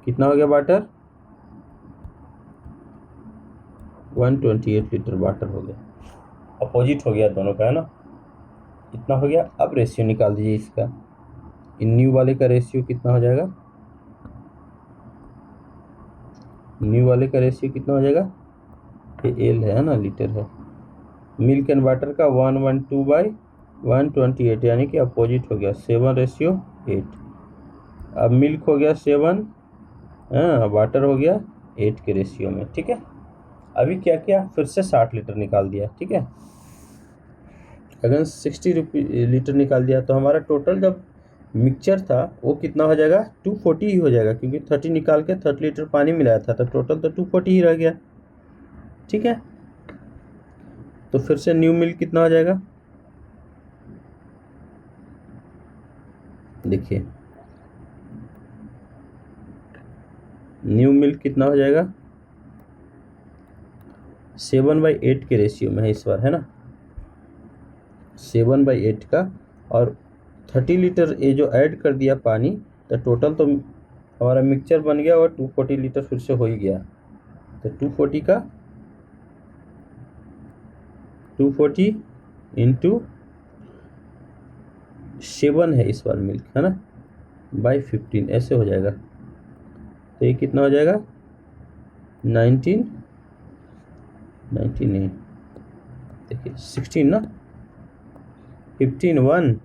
कितना हो गया वाटर 128 लीटर वाटर हो गया, अपोजिट हो गया दोनों का, है ना, इतना हो गया। अब रेशियो निकाल दीजिए इसका, इन न्यू वाले का रेशियो कितना हो जाएगा, न्यू वाले का रेशियो कितना हो जाएगा, ये एल है ना, लीटर है, मिल्क एंड वाटर का 112/128 यानी कि अपोजिट हो गया 7:8, अब मिल्क हो गया 7, हाँ, वाटर हो गया 8 के रेशियो में, ठीक है। अभी क्या किया, फिर से 60 लीटर निकाल दिया, ठीक है, अगर 60 लीटर निकाल दिया तो हमारा टोटल जब मिक्सचर था वो कितना हो जाएगा 240 ही हो जाएगा, क्योंकि 30 निकाल के 30 लीटर पानी मिलाया था, तो टोटल तो 240 ही रह गया, ठीक है। तो फिर से न्यू मिल्क कितना हो जाएगा, देखिए न्यू मिल्क कितना हो जाएगा 7/8 के रेशियो में है इस बार, है ना, 7/8 का, और 30 लीटर ये जो ऐड कर दिया पानी, तो टोटल तो हमारा मिक्सचर बन गया और 240 लीटर फिर से हो ही गया, तो 240 का 240 × 7 है इस बार मिल्क, है ना, /15 ऐसे हो जाएगा, तो ये कितना हो जाएगा 19 नहीं देखिए 16 ना, 15 1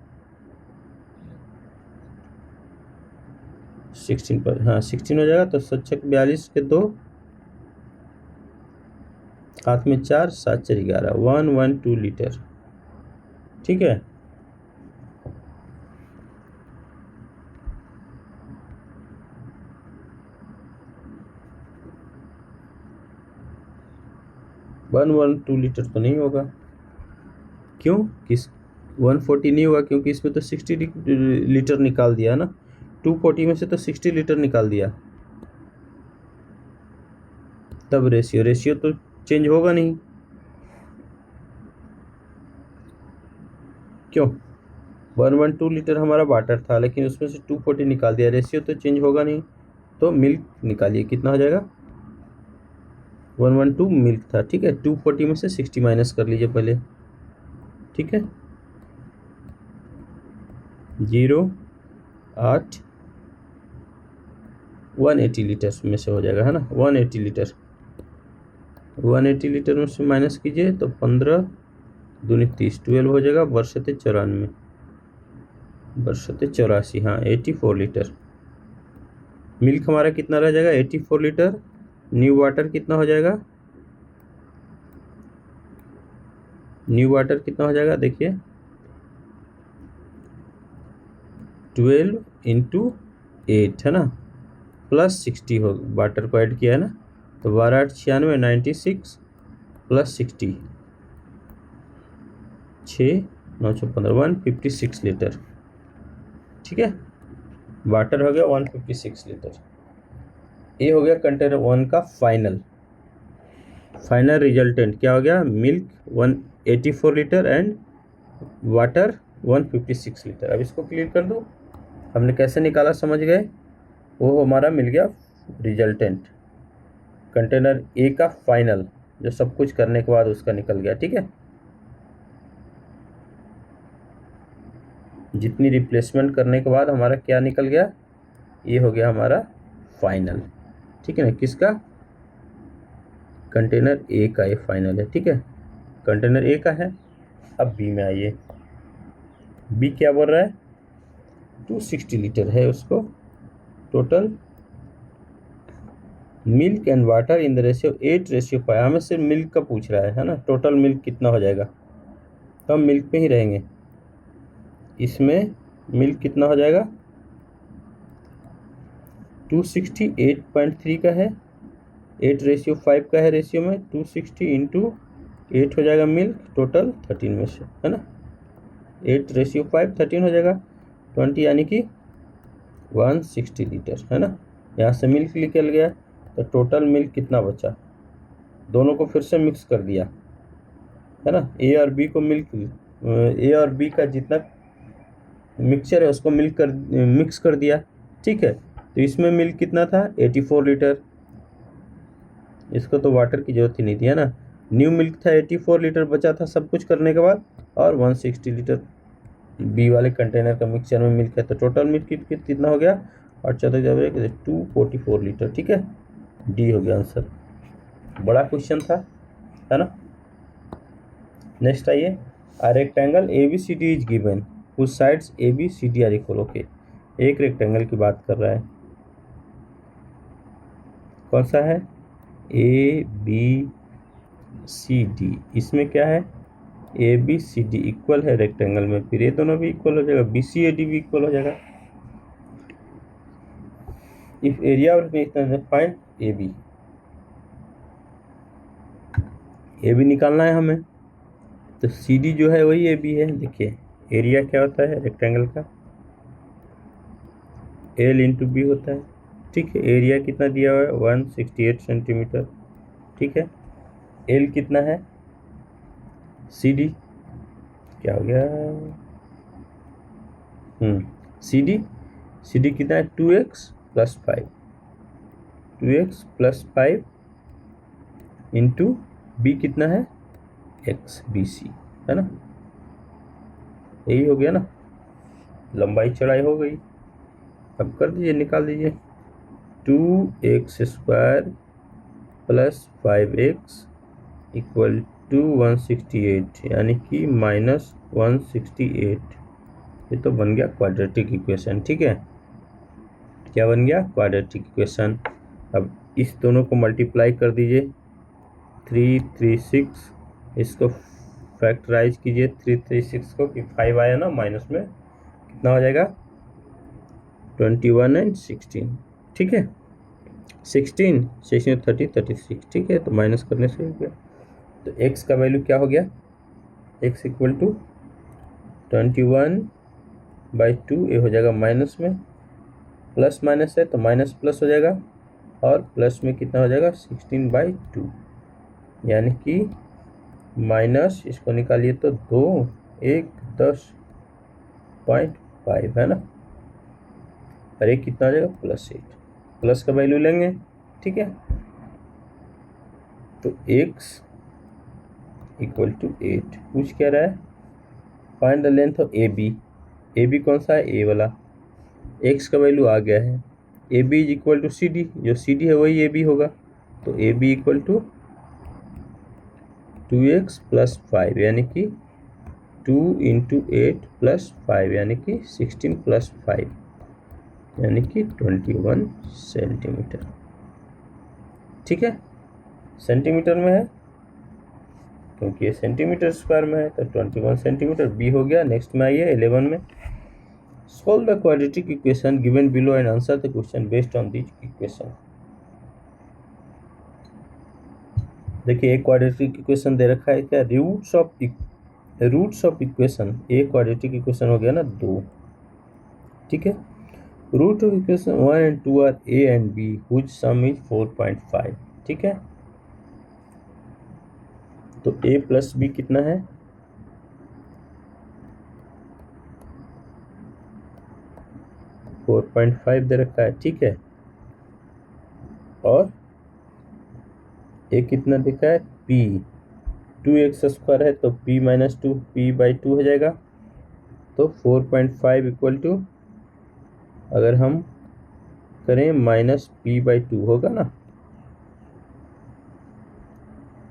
16 पर, हाँ 16 हो जाएगा, तो 7 42 के 2 हाथ में 4 7 4 11 112 लीटर, ठीक है। वन 112 लीटर तो नहीं होगा, क्यों, किस 140 नहीं होगा, क्योंकि इसमें तो 60 लीटर निकाल दिया ना, 240 में से तो 60 लीटर निकाल दिया, तब रेशियो तो चेंज होगा नहीं, क्यों? 112 लीटर हमारा वाटर था, लेकिन उसमें से 240 निकाल दिया, रेशियो तो चेंज होगा नहीं। तो मिल्क निकालिए, कितना हो जाएगा? 112 मिल्क था, ठीक है। 240 में से 60 माइनस कर लीजिए पहले, ठीक है। 0.8 180 लीटर में से हो जाएगा, है ना। 180 लीटर, 180 लीटर में से माइनस कीजिए तो 15 दूनी 30, 12 हो जाएगा। बरसते 94, बरसते 84, हाँ 84 लीटर मिल्क हमारा कितना रह जाएगा? 84 लीटर। न्यू वाटर कितना हो जाएगा? न्यू वाटर कितना हो जाएगा? देखिए 12 इंटू 8, है ना, प्लस 60 हो, वाटर को ऐड किया है ना, तो 12 8 96, 96 प्लस 60, 6 9 15 156 लीटर, ठीक है। वाटर हो गया 156 लीटर। ये हो गया कंटेनर 1 का फाइनल रिजल्टेंट। क्या हो गया? Milk 184 litre and water 156 litre. अब इसको क्लियर कर दूँ, हमने कैसे निकाला समझ गए? वो हमारा मिल गया रिजल्टेंट, कंटेनर ए का फाइनल, जो सब कुछ करने के बाद उसका निकल गया, ठीक है। जितनी रिप्लेसमेंट करने के बाद हमारा क्या निकल गया, ये हो गया हमारा फाइनल, ठीक है ना। किसका? कंटेनर ए का ये फाइनल है, ठीक है। कंटेनर ए का है। अब बी में आइए, बी क्या बोल रहा है? 260 लीटर है उसको total milk and water in the ratio 8:5। हमें सिर्फ मिल्क का पूछ रहा है ना। टोटल मिल्क कितना हो जाएगा, तो हम मिल्क पे ही रहेंगे। इसमें मिल्क कितना हो जाएगा? 260 8.3 का है, 8:5 का है रेशियो में। 260 इंटू 8 हो जाएगा मिल्क, टोटल 13 में से, है ना। 8:5 13 हो जाएगा 20, यानी कि 160 लीटर, है ना। यहाँ से मिल्क निकल गया, तो टोटल मिल्क कितना बचा? दोनों को फिर से मिक्स कर दिया, है ना। ए और बी को ए और बी का जितना मिक्सचर है उसको मिक्स कर दिया, ठीक है। तो इसमें मिल्क कितना था? 84 लीटर। इसको तो वाटर की जरूरत ही नहीं थी, है ना। न्यू मिल्क था 84 लीटर बचा था सब कुछ करने के बाद, और 160 लीटर बी वाले कंटेनर का मिक्सचर में मिल्क है। तो टोटल मिल्क कितना हो गया? और 244 लीटर, ठीक है। डी हो गया आंसर। बड़ा क्वेश्चन था, है ना। नेक्स्ट आइए, a rectangle A B C D is given, उस sides A B C D are equal. Okay, एक रेक्टेंगल की बात कर रहा है, कौन सा है? A B C D. इसमें क्या है? A B C D equal है रेक्टेंगल में, फिर ये दोनों भी इक्वल हो जाएगा, बी सी ए डी भी इक्वल हो जाएगा। If area of find A B, A B निकालना है हमें, तो सी डी जो है वही ए बी है। देखिए एरिया क्या होता है रेक्टेंगल का? एल इंटू बी होता है, ठीक है। एरिया कितना दिया हुआ है? 168 सेंटीमीटर, ठीक है। एल कितना है? सी डी क्या हो गया? सी डी कितना है? 2x + 5, 2x + 5 इंटू बी कितना है? x, बी सी, है ना। यही हो गया ना, लंबाई चौड़ाई हो गई। अब कर दीजिए, निकाल दीजिए। 2x² + 5x इक्वल टू 168, यानी कि -168। ये तो बन गया क्वाड्रेटिक इक्वेशन, ठीक है। क्या बन गया? Quadratic equation. अब इस दोनों को मल्टीप्लाई कर दीजिए, 3 3 6, इसको फैक्टराइज कीजिए 3 3 6 को, कि 5 आया ना माइनस में, कितना हो जाएगा? 21 और 16, ठीक है। 16 16 30 36, ठीक है। तो माइनस करने से हो गया, तो x का वैल्यू क्या हो गया? x इक्वल टू 21/2, ये हो जाएगा माइनस में, प्लस माइनस है तो माइनस प्लस हो जाएगा, और प्लस में कितना हो जाएगा? 16/2, यानी कि माइनस इसको निकालिए तो 2 1 10.5 है ना, और एक कितना आ जाएगा +8, प्लस का वैल्यू लेंगे, ठीक है। तो x इक्वल टू 8 पूछ क्या रहा है, find the length of A B कौन सा है, ए वाला, x का वैल्यू आ गया है, A B is equal to C D, जो सी डी है वही ए बी होगा, तो A B equal to 2x + 5 यानी कि 2 × 8 + 5 यानी कि 16 + 5 यानी कि 21 सेंटीमीटर, ठीक है। सेंटीमीटर में है क्योंकि ये सेंटीमीटर स्क्वायर में है, तो 21 सेंटीमीटर बी हो गया। नेक्स्ट में आइए 11 में, solve the quadratic equation given below and answer the question based on this equation. देखिए एक क्वाड्रेटिक इक्वेशन दे रखा है, क्या रूट्स ऑफ इक्वेशन, एक क्वाड्रेटिक इक्वेशन हो गया ना 2, ठीक है। Root of equation 1 and 2 are a and b whose sum is 4.5, ठीक है। तो a + b कितना है, 4.5 दे रखा है, ठीक है। और a कितना देखा है, p 2x² है तो p - 2 p/2 हो जाएगा। तो 4.5 इक्वल टू अगर हम करें -p/2 होगा ना,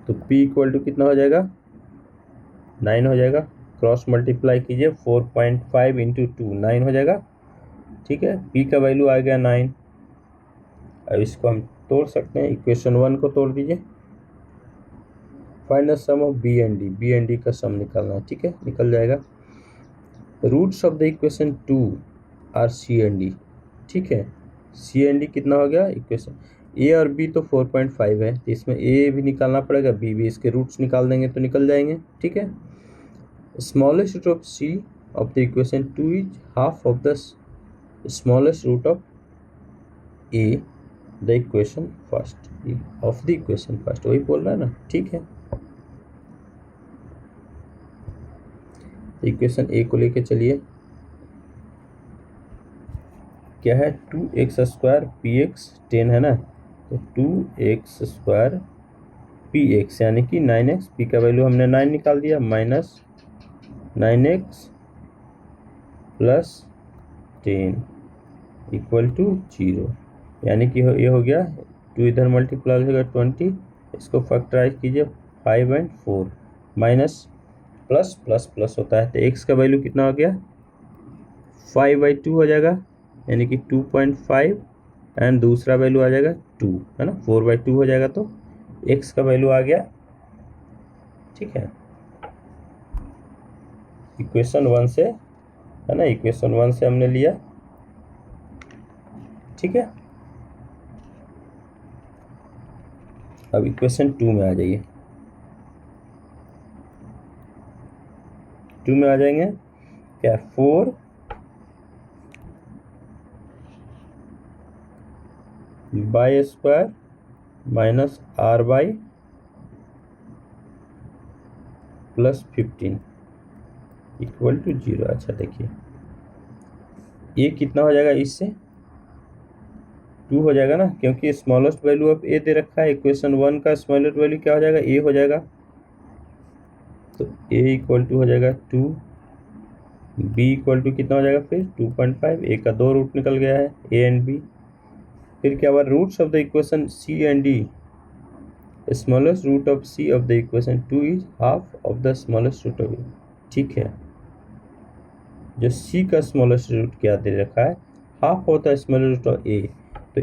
तो p इक्वल टू कितना हो जाएगा, 9 हो जाएगा। क्रॉस मल्टीप्लाई कीजिए, 4.5 × 2 9 हो जाएगा, ठीक है। p का वैल्यू आ गया 9। अब इसको हम तोड़ सकते हैं, इक्वेशन 1 को तोड़ दीजिए, find the sum of b and d का सम निकालना है, ठीक है, निकल जाएगा। Roots of the equation 2 are c and d, ठीक है। c एंड d कितना हो गया, इक्वेशन a और b तो 4.5 है, तो इसमें a भी निकालना पड़ेगा, b भी, इसके रूट्स निकाल देंगे तो निकल जाएंगे, ठीक है। Smallest root of c of the equation 2 is half of the smallest root of a the equation first, of the equation first, वही बोल रहा है ना, ठीक है। इक्वेशन ए को लेके चलिए, क्या है, 2x² px 10 है ना, तो 2x² px यानी कि 9x, p का वैल्यू हमने 9 निकाल दिया, -9x + 10 इक्वल टू 0, यानी कि ये हो गया, 2 इधर मल्टीप्लाई होगा 20, इसको फैक्टराइज कीजिए 5 और 4, माइनस प्लस प्लस प्लस होता है, तो x का वैल्यू कितना हो गया, 5/2 हो जाएगा, यानी कि 2.5, एंड दूसरा वैल्यू आ जाएगा 2, है ना, 4/2 हो जाएगा, तो x का वैल्यू आ गया, ठीक है। इक्वेशन 1 से, है ना, इक्वेशन 1 से हमने लिया, ठीक है। अब इक्वेशन 2 में आ जाइए, 2 में आ जाएंगे, क्या, 4 y square -r/+ 15 equal to 0। अच्छा देखिए, ये कितना हो जाएगा, इससे 2 हो जाएगा ना, क्योंकि स्मॉलेस्ट वैल्यू ऑफ ए दे रखा है, इक्वेशन 1 का स्मॉलेस्ट वैल्यू क्या हो जाएगा, ए हो जाएगा, तो a इक्वल टू हो जाएगा 2, b इक्वल टू कितना हो जाएगा फिर 2.5, a का 2 रूट निकल गया है, a एंड b। फिर क्या हुआ, roots of the equation c and d, smallest root of c of the equation 2 is half of the smallest root of a, ठीक है। जो c का स्मॉलेस्ट रूट क्या दे रखा है, half of the smallest root of a, तो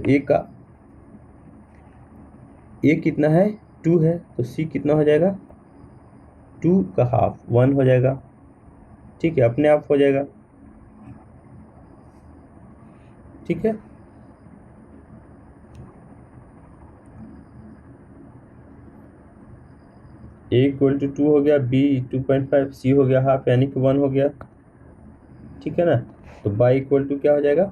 a कितना है, 2 है, तो c कितना हो जाएगा, 2 का हाफ 1 हो जाएगा, ठीक है, अपने आप हो जाएगा, ठीक है। a इक्वल टू 2 हो गया, b 2.5, c हो गया हाफ यानी कि 1 हो गया, ठीक है ना। तो बाई इक्वल टू क्या हो जाएगा,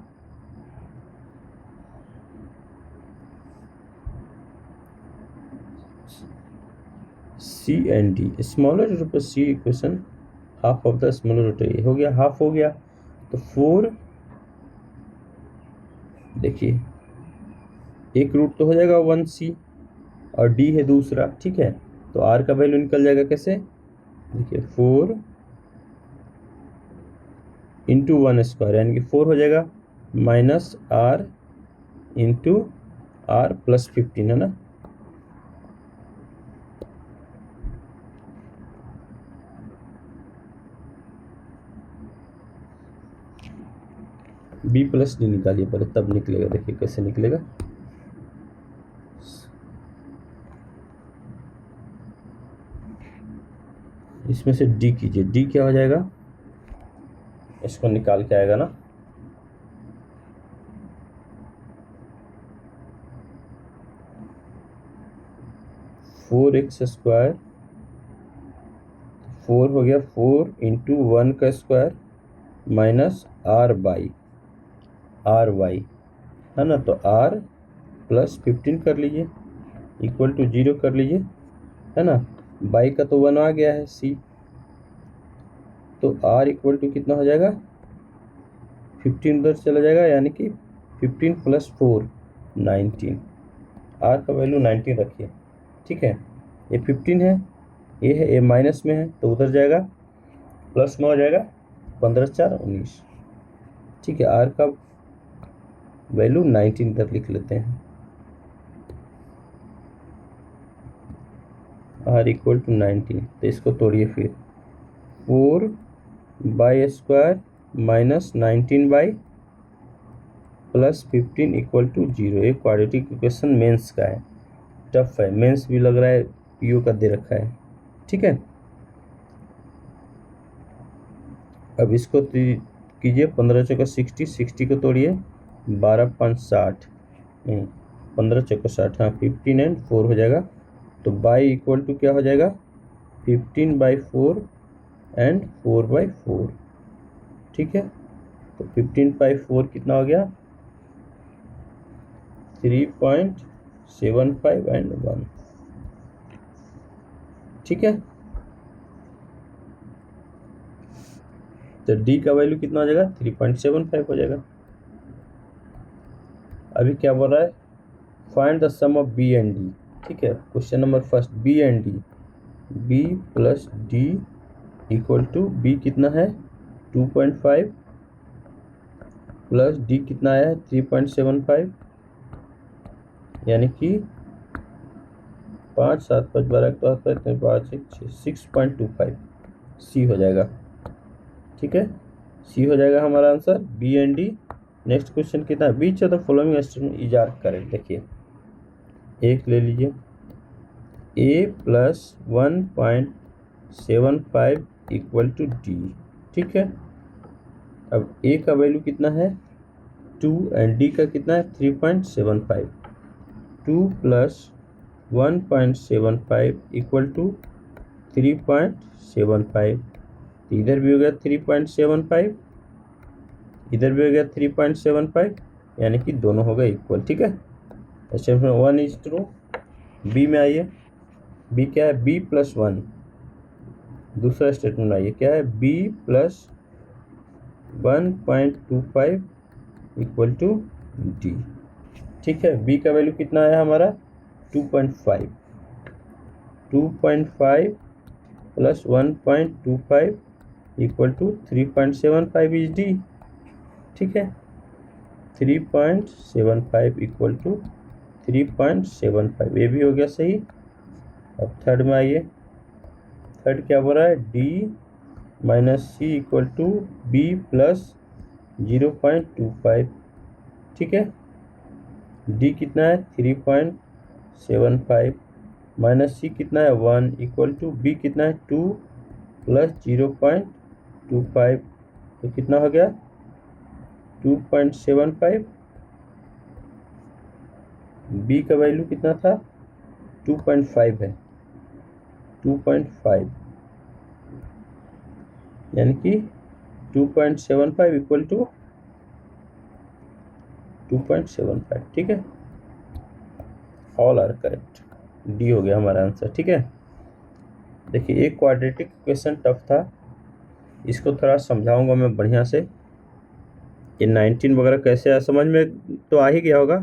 C and D, smaller root of C equation half of the smaller root, ये हो गया, हाफ हो गया, तो 4, देखिए एक रूट तो हो जाएगा 1c और डी है दूसरा, ठीक है, तो आर का वैल्यू निकल जाएगा कैसे, देखिए 4 इंटू 1² यानी कि 4 हो जाएगा minus r into r plus 15, है ना। बी प्लस डी निकालिए पहले, तब निकलेगा, देखिए कैसे निकलेगा। इसमें से डी कीजिए, डी क्या हो जाएगा, इसको निकाल के आएगा ना, फोर एक्स स्क्वायर, 4 हो गया 4 इंटू 1 का स्क्वायर माइनस आर वाई, है ना, तो आर प्लस 15 कर लीजिए इक्वल टू 0 कर लीजिए, है ना, बाई का तो 1 आ गया है सी, तो आर इक्वल टू कितना हो जाएगा, 15 उधर चला जाएगा, यानी कि 15 प्लस 4 19, आर का वैल्यू 19 रखिए, ठीक है, ये 15 है, ये है, ये माइनस में है तो उधर जाएगा, प्लस में हो जाएगा, 15 4 19, ठीक है, आर का वैल्यू 19 इधर लिख लेते हैं, आर इक्वल टू 19, तो इसको तोड़िए फिर, 4 y square minus 19 y plus 15 equal to 0, एक क्वाड्रेटिक इक्वेशन मेंस का है, टफ है, मेंस भी लग रहा है पीओ का दे रखा है, ठीक है। अब इसको कीजिए, 15 चौका 60, 60 को तोड़िए, 12 5 60, 15 चौका 60, हाँ 15 एंड 4 हो जाएगा, तो बाई इक्वल टू क्या हो जाएगा, 15/4 एंड 4/4, ठीक है, तो 15/4 कितना हो गया, 3.75 एंड 1, ठीक है, तो डी का वैल्यू कितना हो जाएगा, 3.75 हो जाएगा। अभी क्या बोल रहा है, find the sum of B and D, ठीक है, question number first, B and D, B plus D equal to, B कितना है 2.5 प्लस डी कितना है 3.75, यानी कि 5 7 5 12 5 6.25 सी हो जाएगा, ठीक है, सी हो जाएगा हमारा answer, B and D. Next question कितना है, which of the following statement इजाद करें, देखिए एक ले लीजिए, A plus 1.75 equal to D, ठीक है, अब ए का वैल्यू कितना है 2 एंड डी का कितना है 3.75, 2 प्लस 1.75 इक्वल टू 3.75, इधर भी हो गया 3.75, इधर भी हो गया 3.75, यानी कि दोनों हो गए इक्वल, ठीक है। Statement 1 is true. बी में आइए, बी क्या है, बी प्लस 1, दूसरा स्टेटमेंट आइए, क्या है, B plus 1.25 equal to D, ठीक है, बी का वैल्यू कितना है हमारा 2.5, 2.5 plus 1.25 equal to 3.75 is D, ठीक है, 3.75 इक्वल टू 3.75, ये भी हो गया सही। अब थर्ड में आइए, थर्ड क्या बोल रहा है, D minus C equal to B plus 0.25, ठीक है, डी कितना है 3.75 माइनस सी कितना है 1 इक्वल टू बी कितना है 2 प्लस 0.25, तो कितना हो गया 2.75, बी का वैल्यू कितना था 2.5 है, 2.5 यानी कि 2.75 इक्वल टू 2.75, ठीक है, ऑल आर करेक्ट, डी हो गया हमारा आंसर, ठीक है। देखिए एक क्वाड्रेटिक इक्वेशन टफ था, इसको थोड़ा समझाऊंगा मैं बढ़िया से। ये 19 वगैरह कैसे आया समझ में तो आ ही गया होगा,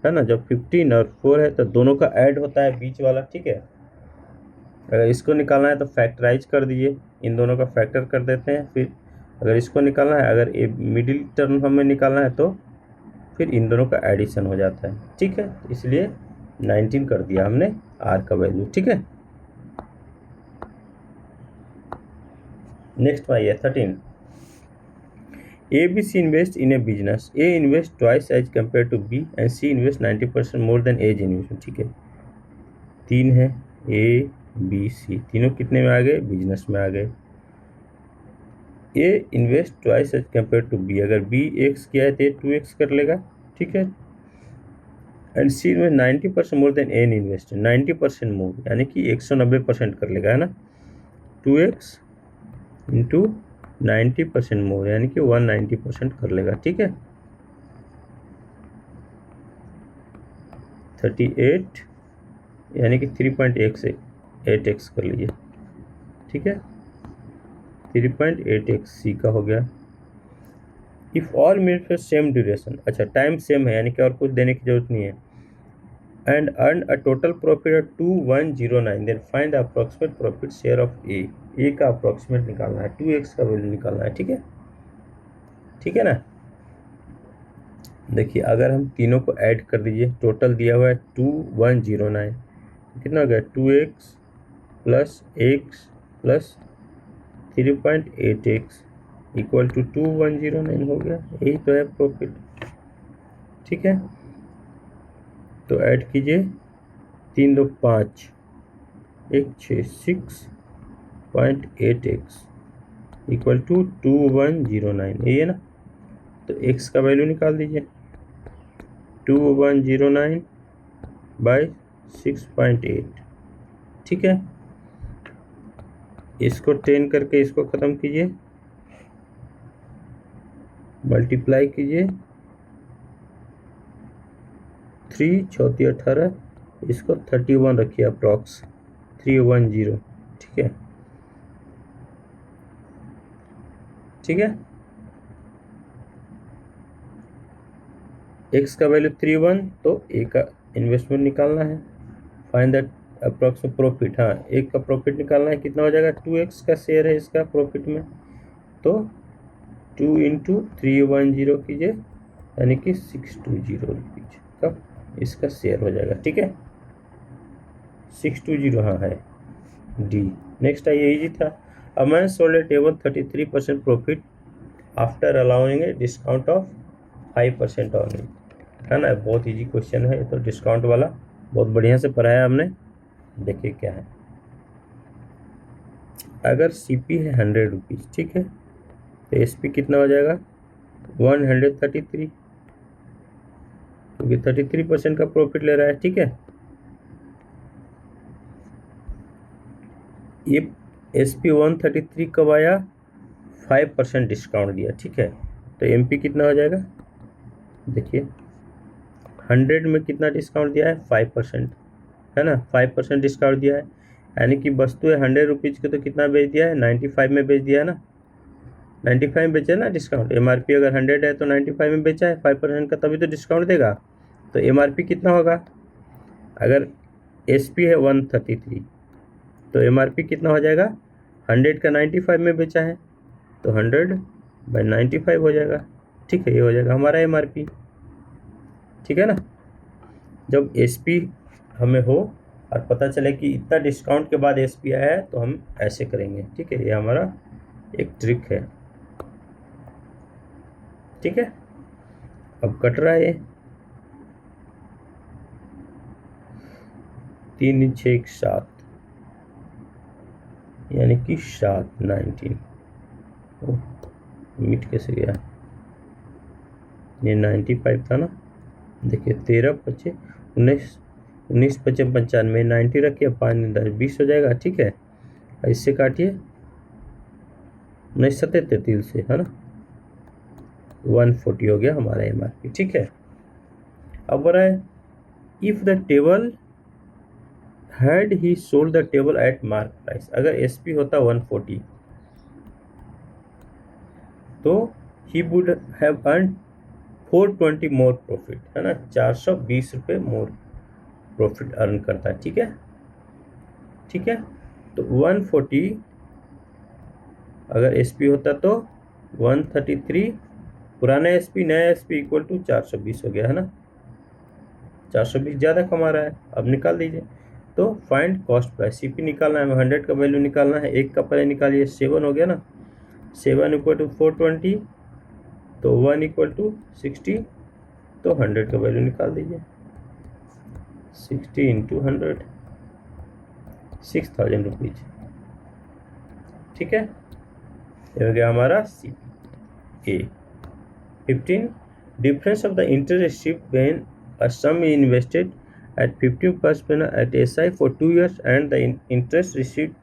है ना। जब 15 और 4 है तो दोनों का ऐड होता है बीच वाला, ठीक है। अगर इसको निकालना है तो फैक्टराइज कर दीजिए, इन दोनों का फैक्टर कर देते हैं। फिर अगर इसको निकालना है, अगर ये मिडिल टर्म हमें निकालना है तो फिर इन दोनों का एडिशन हो जाता है, ठीक है। इसलिए 19 कर दिया हमने आर का वैल्यू, ठीक है। नेक्स्ट आइए 13। A, B, C invest in a business. A invest twice as compared to B and C invest 90% more than A's investment, ठीक है। 3 है, A, B, C तीनों कितने में आ गए, बिजनेस में आ गए। A invest twice as compare to B, अगर B x किया है तो A 2x कर लेगा, ठीक है। एंड C में 90% मोर देन A इन्वेस्ट, 90% मोर यानी कि 190% कर लेगा, है ना। 2x इंटू 90% मोर यानी कि 190% कर लेगा, ठीक है। 38 यानी कि 3.8x कर लीजिए, ठीक है। 3.8x सी का हो गया। If all minute for same duration, अच्छा टाइम सेम है यानी कि और कुछ देने की जरूरत नहीं है। And earn a total profit of 2109, then find the approximate profit share of A का अप्रोक्सीमेट निकालना है, 2x का वैल्यू निकालना है, ठीक है। ठीक है ना। देखिए अगर हम तीनों को ऐड कर दीजिए, टोटल दिया हुआ है 2109, कितना हो गया 2x plus x plus 3.8x equal to 2109 हो गया, यही तो है प्रॉफिट, ठीक है। तो ऐड कीजिए, 3 2 5 1 6 6.8x इक्वल टू 2109, यही है ना। तो x का वैल्यू निकाल दीजिए, 2109 बाई 6.8, ठीक है। इसको 10 करके इसको ख़त्म कीजिए, मल्टीप्लाई कीजिए, 3 चौथी 18, इसको 31 रखिए अप्रॉक्स 310, ठीक है। ठीक है, x का वैल्यू 31, तो a का इन्वेस्टमेंट निकालना है, फाइंड दैट अप्रॉक्सिमेट प्रॉफिट। हाँ, एक का प्रॉफिट निकालना है, कितना हो जाएगा, 2x का शेयर है इसका प्रॉफिट में, तो 2 इंटू 310 कीजिए यानी कि 620 रुपीज का इसका शेयर हो जाएगा, ठीक है। 620, हाँ है डी। नेक्स्ट आइए, इजी था। A man sold A table 33% profit after allowing a discount of 5% on it, है ना। बहुत इजी क्वेश्चन है, तो डिस्काउंट वाला बहुत बढ़िया से पढ़ाया हमने। देखिए क्या है, अगर CP है 100 रुपीज़, ठीक है, तो SP कितना हो जाएगा 133, क्योंकि 33% का प्रॉफिट ले रहा है, ठीक है। ये SP 133 कब आया, 5% डिस्काउंट दिया, ठीक है। तो MP कितना हो जाएगा, देखिए 100 में कितना डिस्काउंट दिया है, 5%, है ना। 5% डिस्काउंट दिया है, यानी कि वस्तु है 100 रुपीज़ के, तो कितना बेच दिया है, 95 में बेच दिया है ना। 95 में बेचा ना डिस्काउंट, MRP अगर 100 है तो 95 में बेचा है 5% का, तभी तो डिस्काउंट देगा। तो MRP कितना होगा, अगर SP है 133, तो MRP कितना हो जाएगा, 100 का 95 में बेचा है तो 100/95 हो जाएगा, ठीक है। ये हो जाएगा हमारा MRP, ठीक है ना। जब SP हमें हो और पता चले कि इतना डिस्काउंट के बाद SP आया है, तो हम ऐसे करेंगे, ठीक है। ये हमारा एक ट्रिक है, ठीक है। अब कट रहा है ये 3 6 7 यानी कि 7 19, मिट कैसे गया, ये 95 था ना। देखिए 13 25 19 19 25 95, 90 रखिए, 5 10 20 हो जाएगा, ठीक है। इससे काटिए 19 7 33 से, है ना, 140 हो गया हमारा MRP, ठीक है। अब हो रहा है, if the table had he sold the table at mark price, अगर एसपी होता 140 तो he would have earn 420 more profit, है ना, 420 रुपये मोर प्रॉफिट अर्न करता है। ठीक है, ठीक है। तो 140 अगर एसपी होता तो 133 पुराना एसपी नया एसपी इक्वल टू 420 हो गया, है ना, 420 ज़्यादा कमा रहा है। अब निकाल दीजिए। तो फाइंड कॉस्ट प्राइस, सीपी निकालना है, 100 का वैल्यू निकालना है, एक का पहले निकालिए, 7 हो गया ना, 7 इक्वल टू 420, तो 1 इक्वल टू 60, तो 100 का वैल्यू निकाल दीजिए, 60 इंटू 100, 6000 रुपीज। ठीक है, ये हो गया हमारा सी ए। 15 difference of the interest received when a sum is invested at 15% at SI for 2 years and the interest received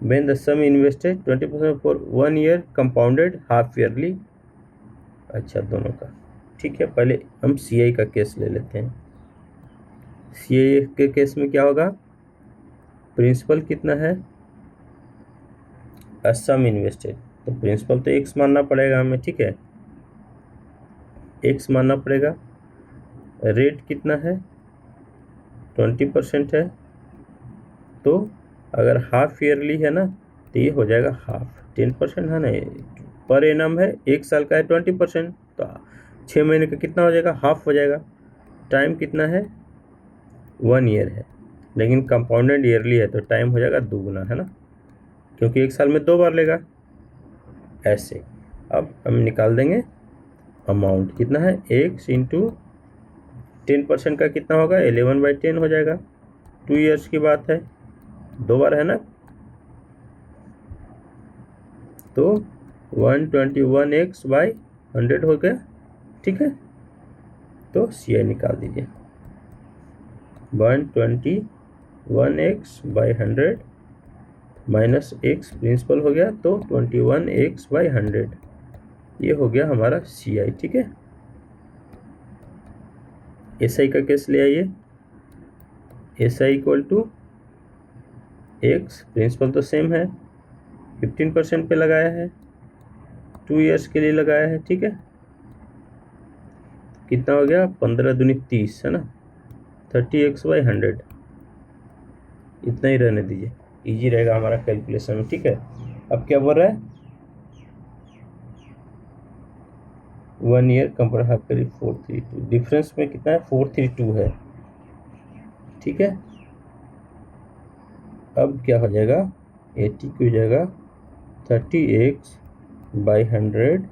when the sum invested 20% for 1 year compounded half yearly। अच्छा, दोनों का ठीक है। पहले हम CI का केस ले लेते हैं। CI के केस में क्या होगा, प्रिंसिपल कितना है, a sum इन्वेस्टेड, तो प्रिंसिपल तो x मानना पड़ेगा हमें। ठीक है, x मानना पड़ेगा। रेट कितना है, 20% है, तो अगर हाफ ईयरली है ना तो ये हो जाएगा हाफ, 10% है ना, पर एनम है, एक साल का है 20%, तो 6 महीने का कितना हो जाएगा, हाफ हो जाएगा। टाइम कितना है, 1 ईयर है, लेकिन कंपाउंडेड ईयरली है तो टाइम हो जाएगा दुगना, है ना, क्योंकि एक साल में 2 बार लेगा ऐसे। अब हम निकाल देंगे अमाउंट कितना है, x इंटू 10% का कितना होगा, 11/10 हो जाएगा। 2 ईयर्स की बात है, 2 बार है ना, तो 121x/100 हो गया। ठीक है, तो CI निकाल दीजिए, 121x/100 माइनस x प्रिंसिपल हो गया, तो 21x/100, ये हो गया हमारा CI। ठीक है, SI का केस ले आइए। SI equal to x, principal तो सेम है, 15% पे लगाया है, 2 ईयर्स के लिए लगाया है। ठीक है, कितना हो गया, 15 दूनी 30, है ना, 30x/100, इतना ही रहने दीजिए, इजी रहेगा हमारा कैलकुलेशन में। ठीक है, अब क्या बोल रहा है, 1 ईयर कंपेयर हाफ करी 432, डिफरेंस में कितना है, 432 है। ठीक है, अब क्या हो जाएगा, 80 की हो जाएगा 30x/100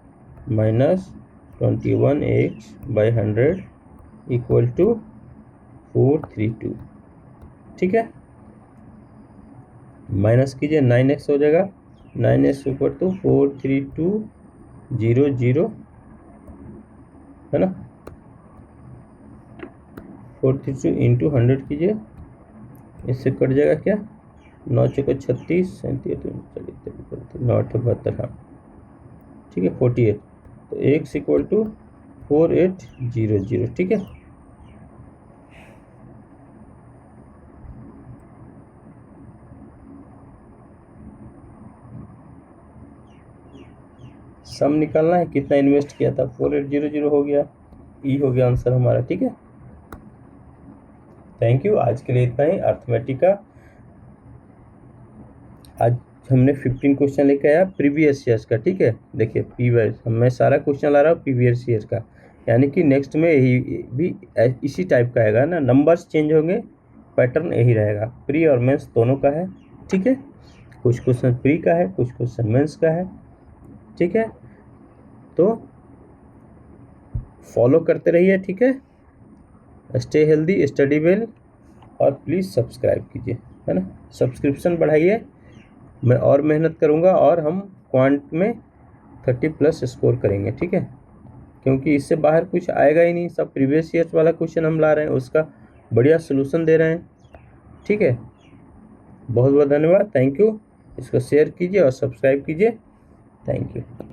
minus 21x/100 equal to 432। ठीक है, माइनस कीजिए, 9x हो जाएगा, 9x इक्वल टू 43200, है ना, 432 इंटू 100 कीजिए, इससे कट जाएगा क्या, 9 चौको 36, 9 हाँ, ठीक है, 48, तो x इक्वल टू 4800। ठीक है, सम निकालना है, कितना इन्वेस्ट किया था, 4800 हो गया, ई हो गया आंसर हमारा। ठीक है, थैंक यू, आज के लिए इतना ही अर्थमेटिक का। आज हमने 15 क्वेश्चन लेके आया प्रीवियस ईयर्स का। ठीक है, देखिए प्रीवियस, मैं सारा क्वेश्चन ला रहा हूँ प्रीवियस ईयर का, यानी कि नेक्स्ट में यही भी इसी टाइप का आएगा ना, नंबर्स चेंज होंगे, पैटर्न यही रहेगा, प्री और मेंस दोनों का है। ठीक है, कुछ क्वेश्चन प्री का है, कुछ क्वेश्चन मेंस का है। ठीक है, तो फॉलो करते रहिए। ठीक है, स्टे हेल्दी, स्टडी वेल, और प्लीज़ सब्सक्राइब कीजिए, है ना, सब्सक्रिप्शन बढ़ाइए, मैं और मेहनत करूँगा और हम क्वांट में 30+ स्कोर करेंगे। ठीक है, क्योंकि इससे बाहर कुछ आएगा ही नहीं, सब प्रीवियस ईयर्स वाला क्वेश्चन हम ला रहे हैं, उसका बढ़िया सलूशन दे रहे हैं। ठीक है, बहुत बहुत धन्यवाद, थैंक यू, इसको शेयर कीजिए और सब्सक्राइब कीजिए, थैंक यू।